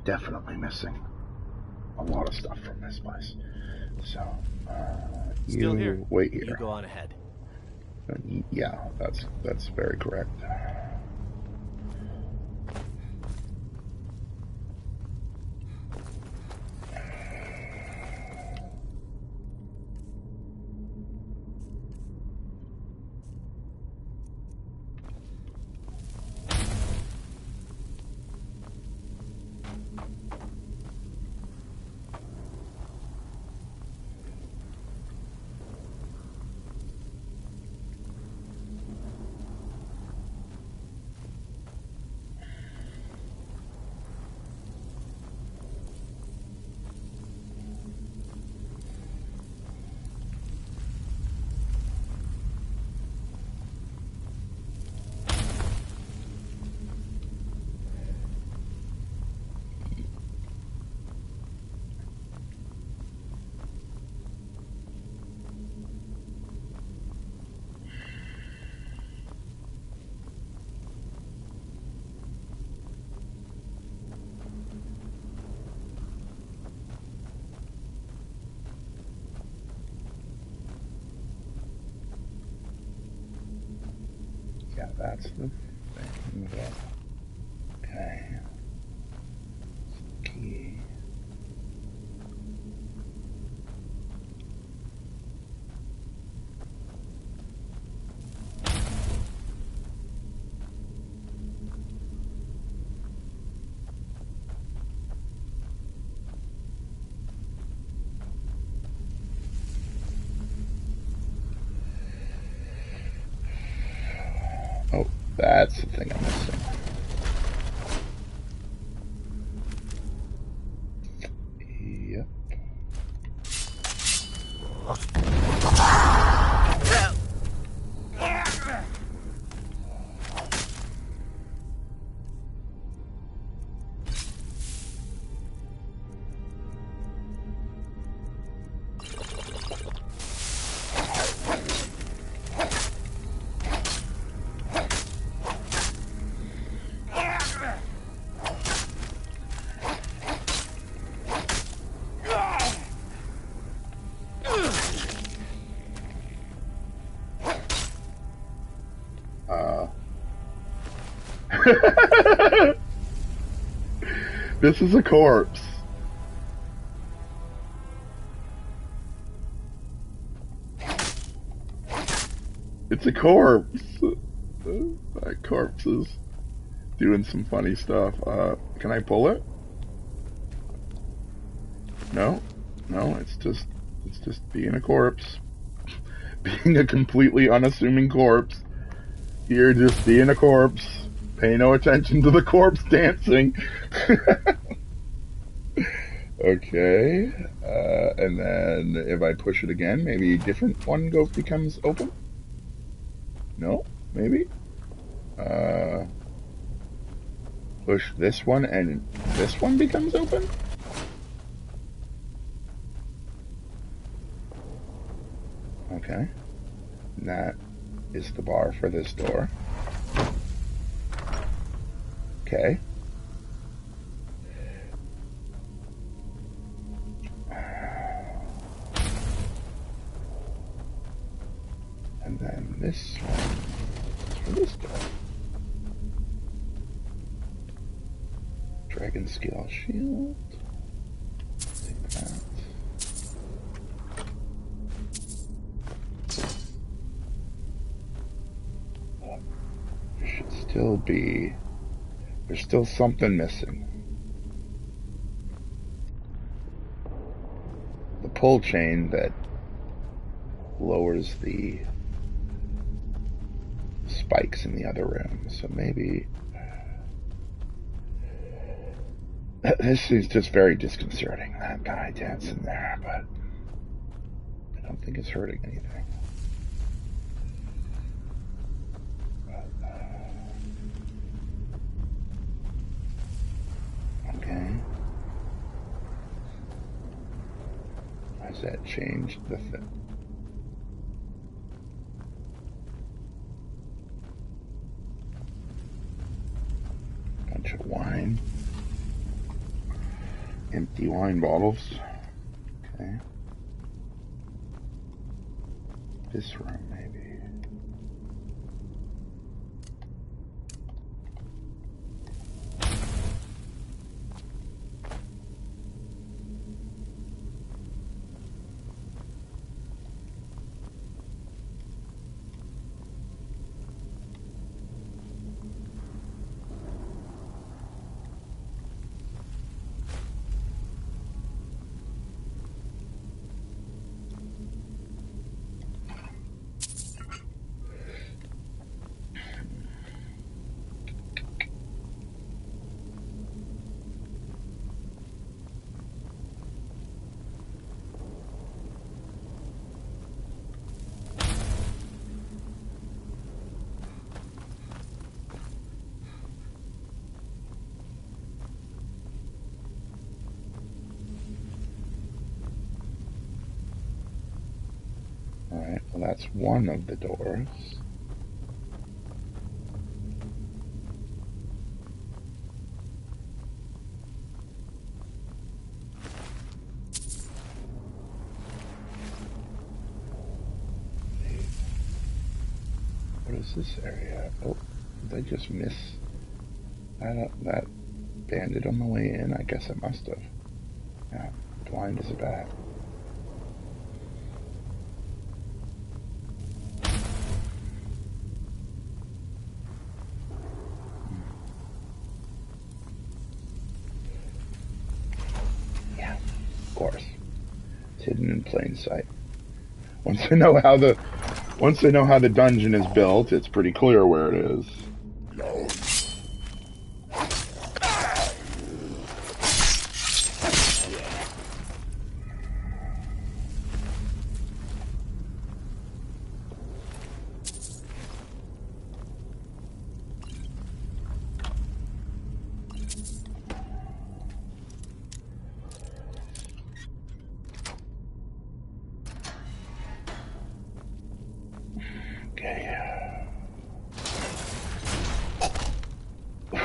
definitely missing a lot of stuff from this place. So, Still you here. wait here. You go on ahead. Yeah, that's very correct. Yeah, that's the thing. Okay. Key. Oh, that's the thing I'm missing. Yep. This is a corpse. It's a corpse. That corpse is doing some funny stuff. Can I pull it? No, it's just being a corpse. Being a completely unassuming corpse. You're just being a corpse. Pay no attention to the corpse dancing. Okay, and then if I push it again, maybe a different one becomes open? No, maybe? Push this one and this one becomes open? Okay, and that is the bar for this door. Okay. And then this one is for this door. Dragon Scale Shield. Take that. There should still be... There's still something missing. The pull chain that lowers the spikes in the other room. So maybe... This is just very disconcerting, that guy dancing there, but I don't think it's hurting anything. Okay. Has that changed the thing? Bunch of wine. Empty wine bottles. Okay. This room, maybe. Alright, well that's one of the doors. What is this area? Oh, did I just miss that bandit on the way in? I guess I must have. Yeah, blind as a bat. Yeah, of course. It's hidden in plain sight. Once I know how the dungeon is built, it's pretty clear where it is.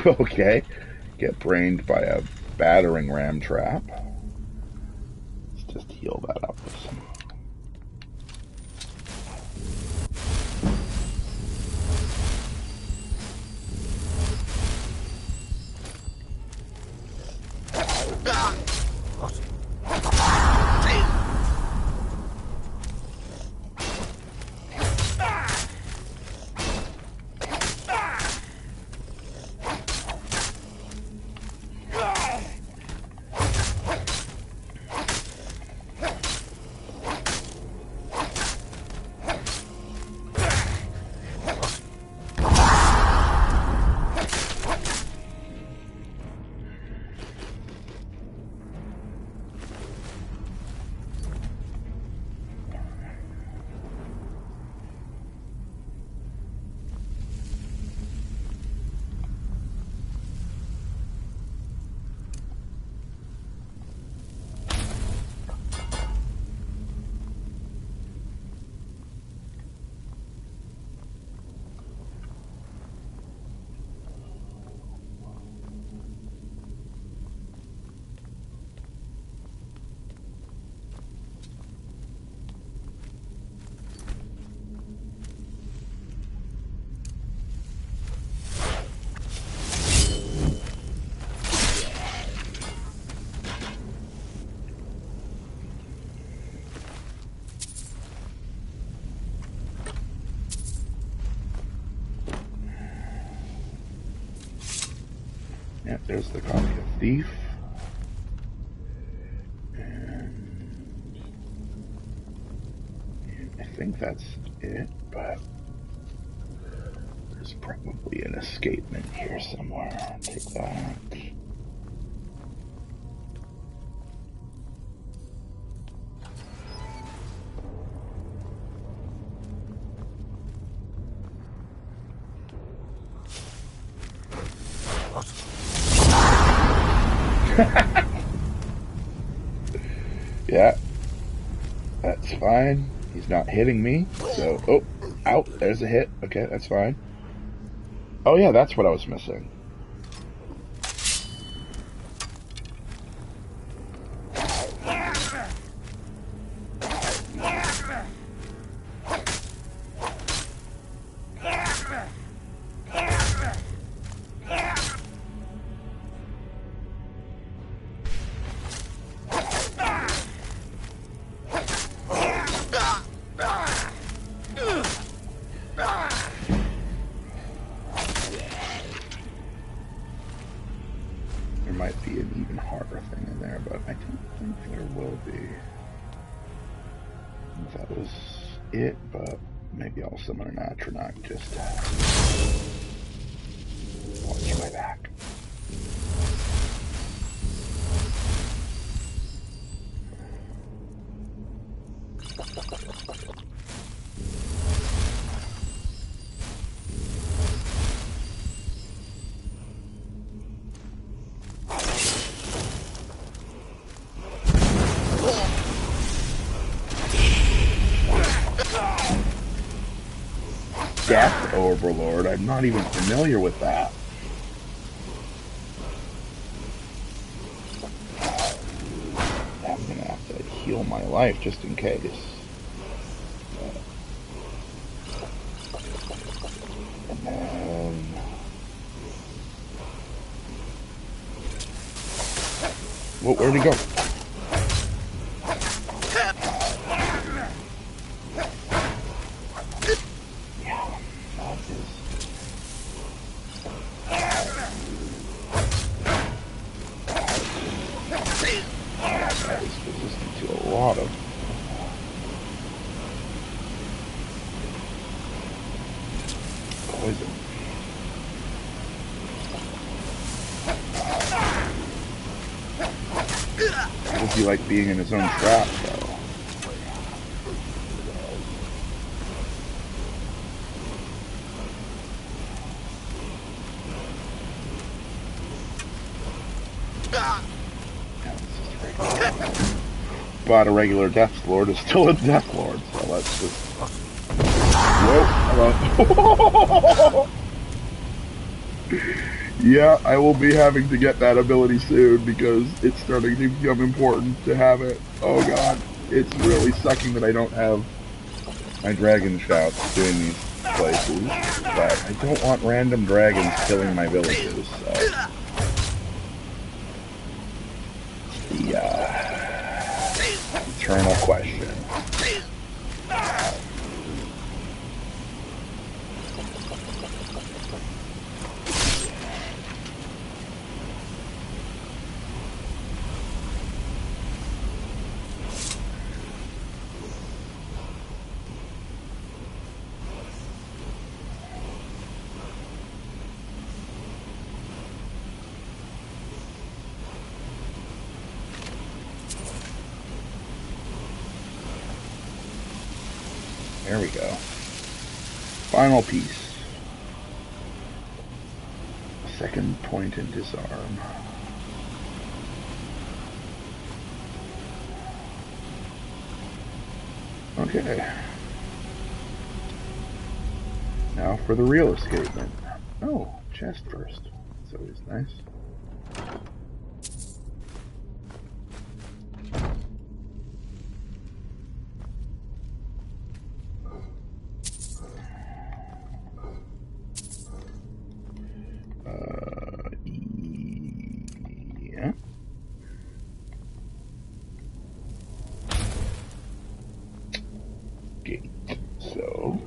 Okay. Get brained by a battering ram trap. Let's just heal that up with some. Yeah, there's the copy of Thief. And I think that's it, but there's probably an escapement here somewhere. Take that. Yeah, that's fine. He's not hitting me, so... Oh, out, there's a hit. Okay, that's fine. Oh yeah, that's what I was missing. There might be an even harder thing in there, but I don't think there will be. That was it, but maybe I'll summon an Atronach just to watch my back. Death Overlord. I'm not even familiar with that. I'm gonna have to heal my life just in case. And then... Well, where'd he go? Does he like being in his own trap, though? But a regular Death Lord is still a Death Lord, so let's just... Whoa, hello. Yeah, I will be having to get that ability soon because it's starting to become important to have it. Oh god, it's really sucking that I don't have my dragon shouts doing these places, but I don't want random dragons killing my villages, so... The, eternal question. There we go. Final piece. Second point and disarm. Okay. Now for the real escapement. Oh, chest first. That's always nice. Yeah. Gate. So,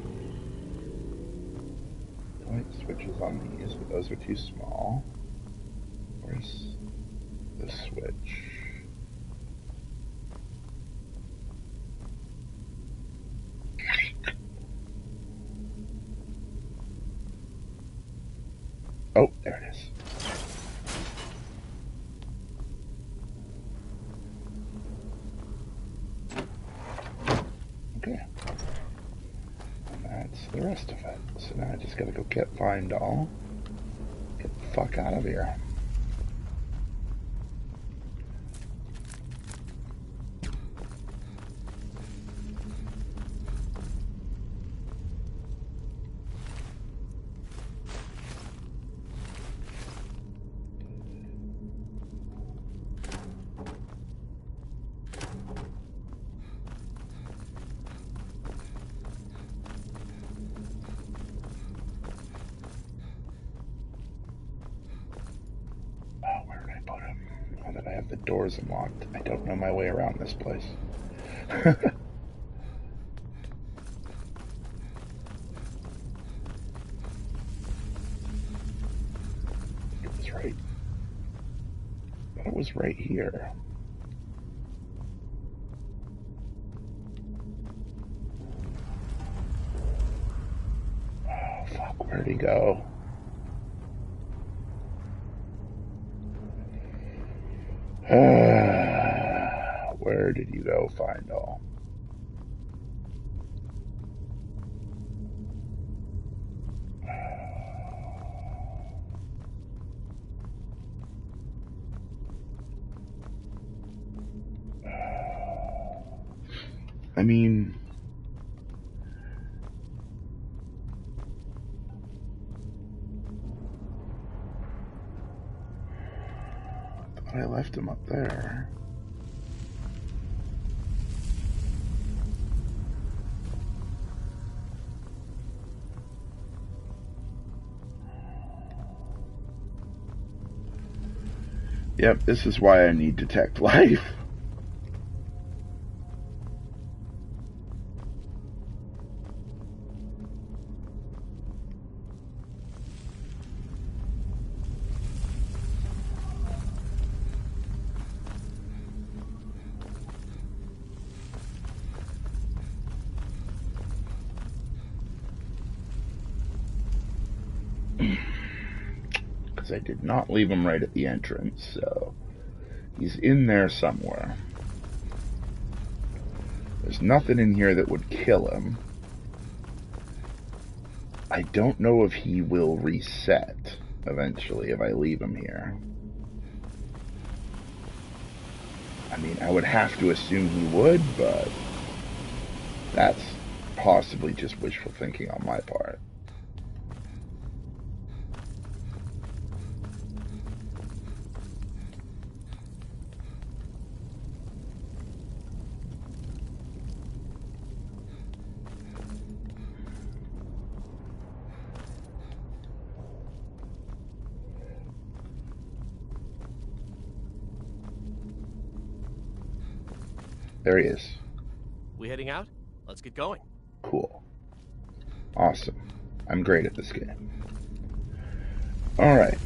light switches on these, but those are too small. Where's the switch? Oh, there it is. Okay. And that's the rest of it. So now I just gotta go find all. Get the fuck out of here. That I have the doors unlocked. I don't know my way around this place. It was right. It was right here. Oh, fuck, where'd he go? Where did you go, find all? I mean, thought I left him up there. Yep, this is why I need detect life. I did not leave him right at the entrance, so he's in there somewhere. There's nothing in here that would kill him. I don't know if he will reset eventually if I leave him here. I mean, I would have to assume he would, but that's possibly just wishful thinking on my part. There he is. We heading out? Let's get going. Cool. Awesome. I'm great at this game. Alright.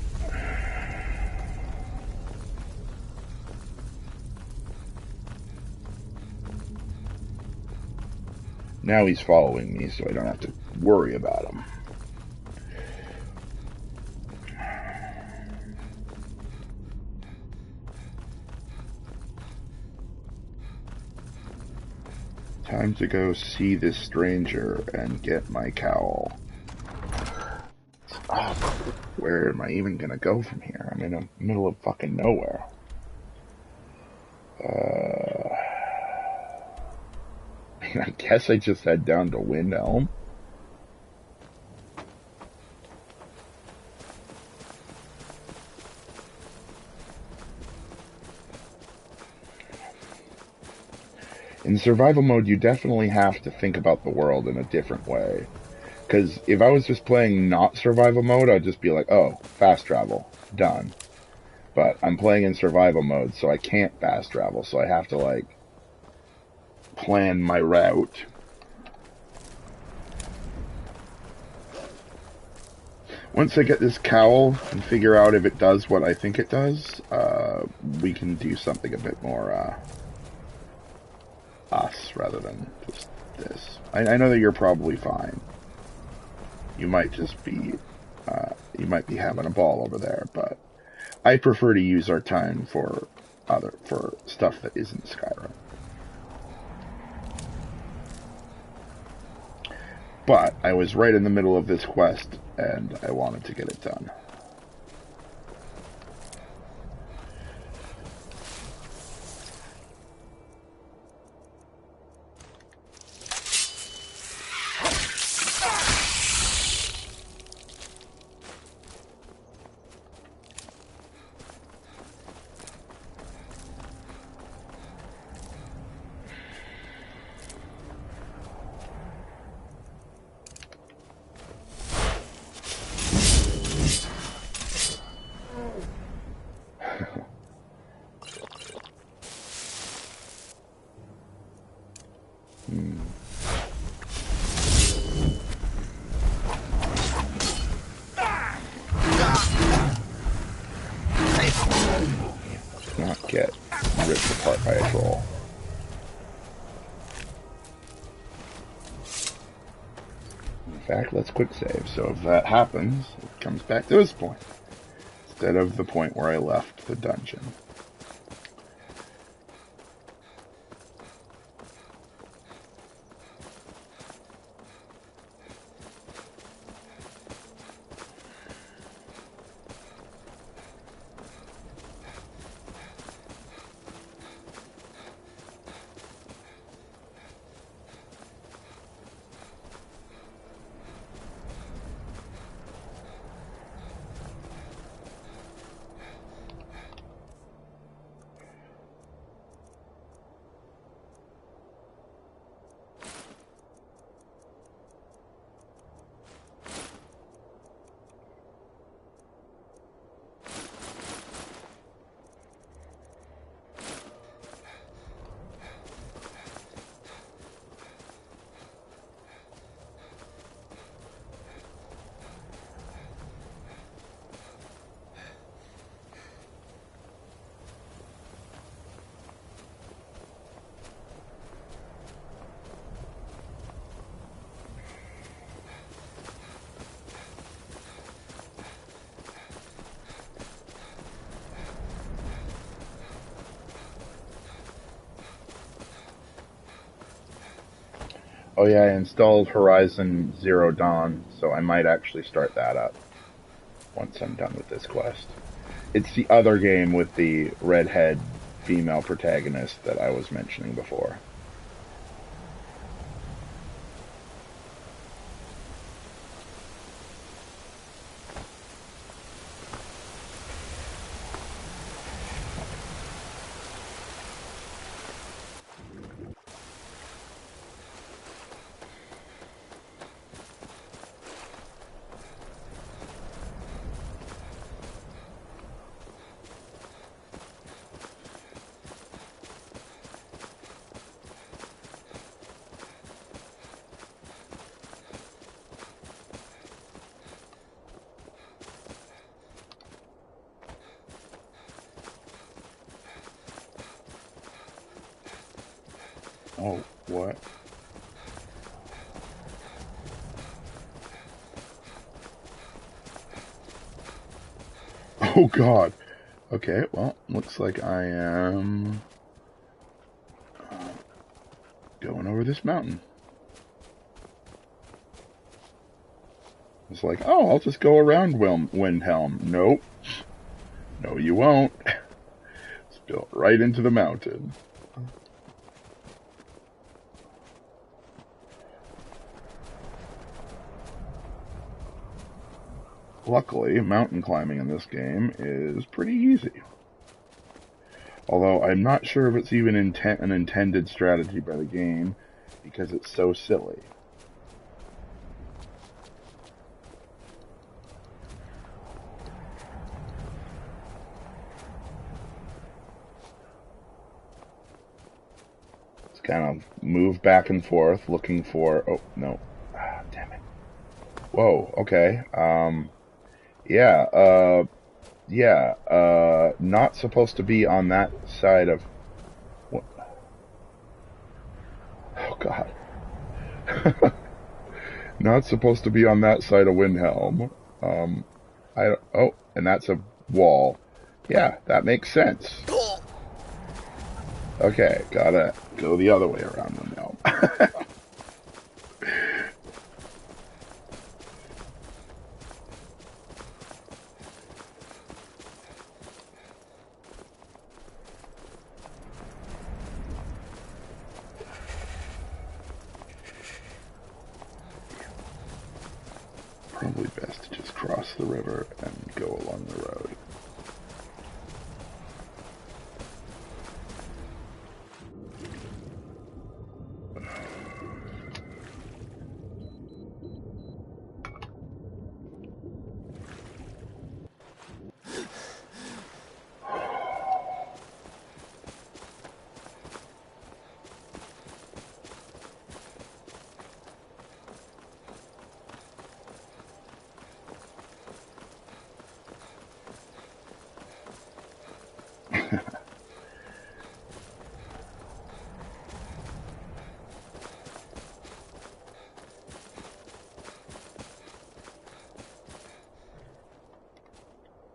Now he's following me, so I don't have to worry about him. Time to go see this stranger and get my cowl. Oh, where am I even gonna go from here? I'm in the middle of fucking nowhere. I guess I just head down to Wind Elm. In survival mode, you definitely have to think about the world in a different way. Because if I was just playing not survival mode, I'd just be like, oh, fast travel, done. But I'm playing in survival mode, so I can't fast travel, so I have to, like, plan my route. Once I get this cowl and figure out if it does what I think it does, we can do something a bit more, us rather than just this. I know that you're probably fine. You might just be, you might be having a ball over there, but I prefer to use our time for stuff that isn't Skyrim. But I was right in the middle of this quest, and I wanted to get it done. Not get ripped apart by a troll. In fact, let's quick save. So if that happens, it comes back to this point instead of the point where I left the dungeon. Oh yeah, I installed Horizon Zero Dawn, so I might actually start that up once I'm done with this quest. It's the other game with the redhead female protagonist that I was mentioning before. Oh, what? Oh god. Okay, well, looks like I am going over this mountain. It's like, oh, I'll just go around Windhelm. Nope. No, you won't. It's built right into the mountain. Luckily, mountain climbing in this game is pretty easy. Although I'm not sure if it's even an intended strategy by the game, because it's so silly. It's kind of move back and forth, looking for... Oh, no. Ah, damn it. Whoa, okay. Not supposed to be on that side of... What? Oh, God. Not supposed to be on that side of Windhelm. Oh, and that's a wall. Yeah, that makes sense. Okay, gotta go the other way around Windhelm. Probably best to just cross the river and go along the road.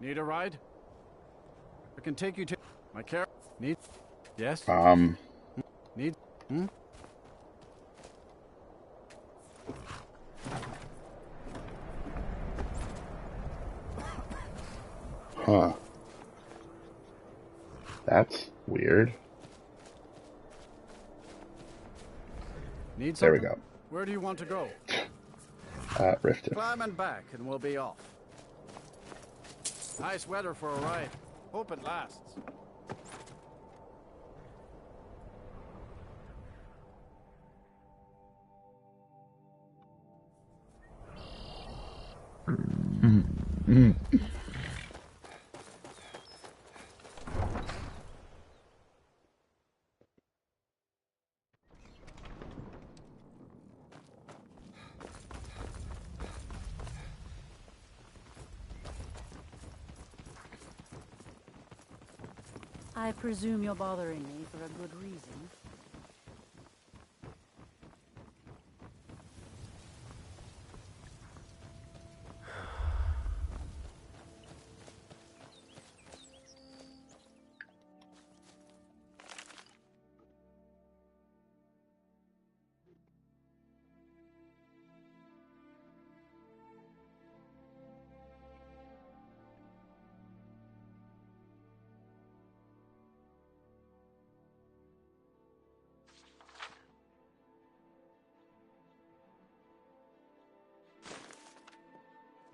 Need a ride? I can take you to my car. Need? Yes? Need? Hmm? Huh. That's weird. Need There we something? go. Where do you want to go? Riften. Climb and back and we'll be off. Nice weather for a ride. Hope it lasts. I presume you're bothering me for a good reason.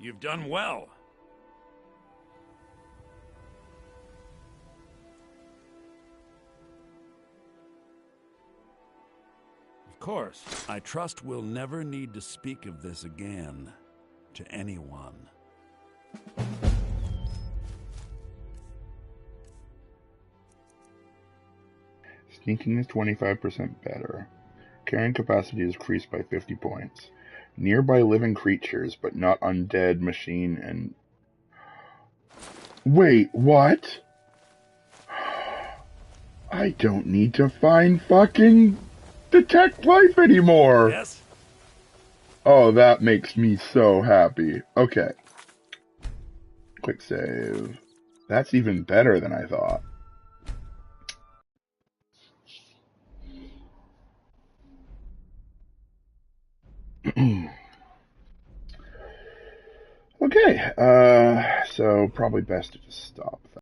You've done well. Of course, I trust we'll never need to speak of this again to anyone. Sneaking is 25% better. Carrying capacity is increased by 50 points. Nearby living creatures, but not undead, machine, and... Wait, what? I don't need to find fucking detect life anymore! Yes? Oh, that makes me so happy. Okay. Quick save. That's even better than I thought. Okay, so probably best to just stop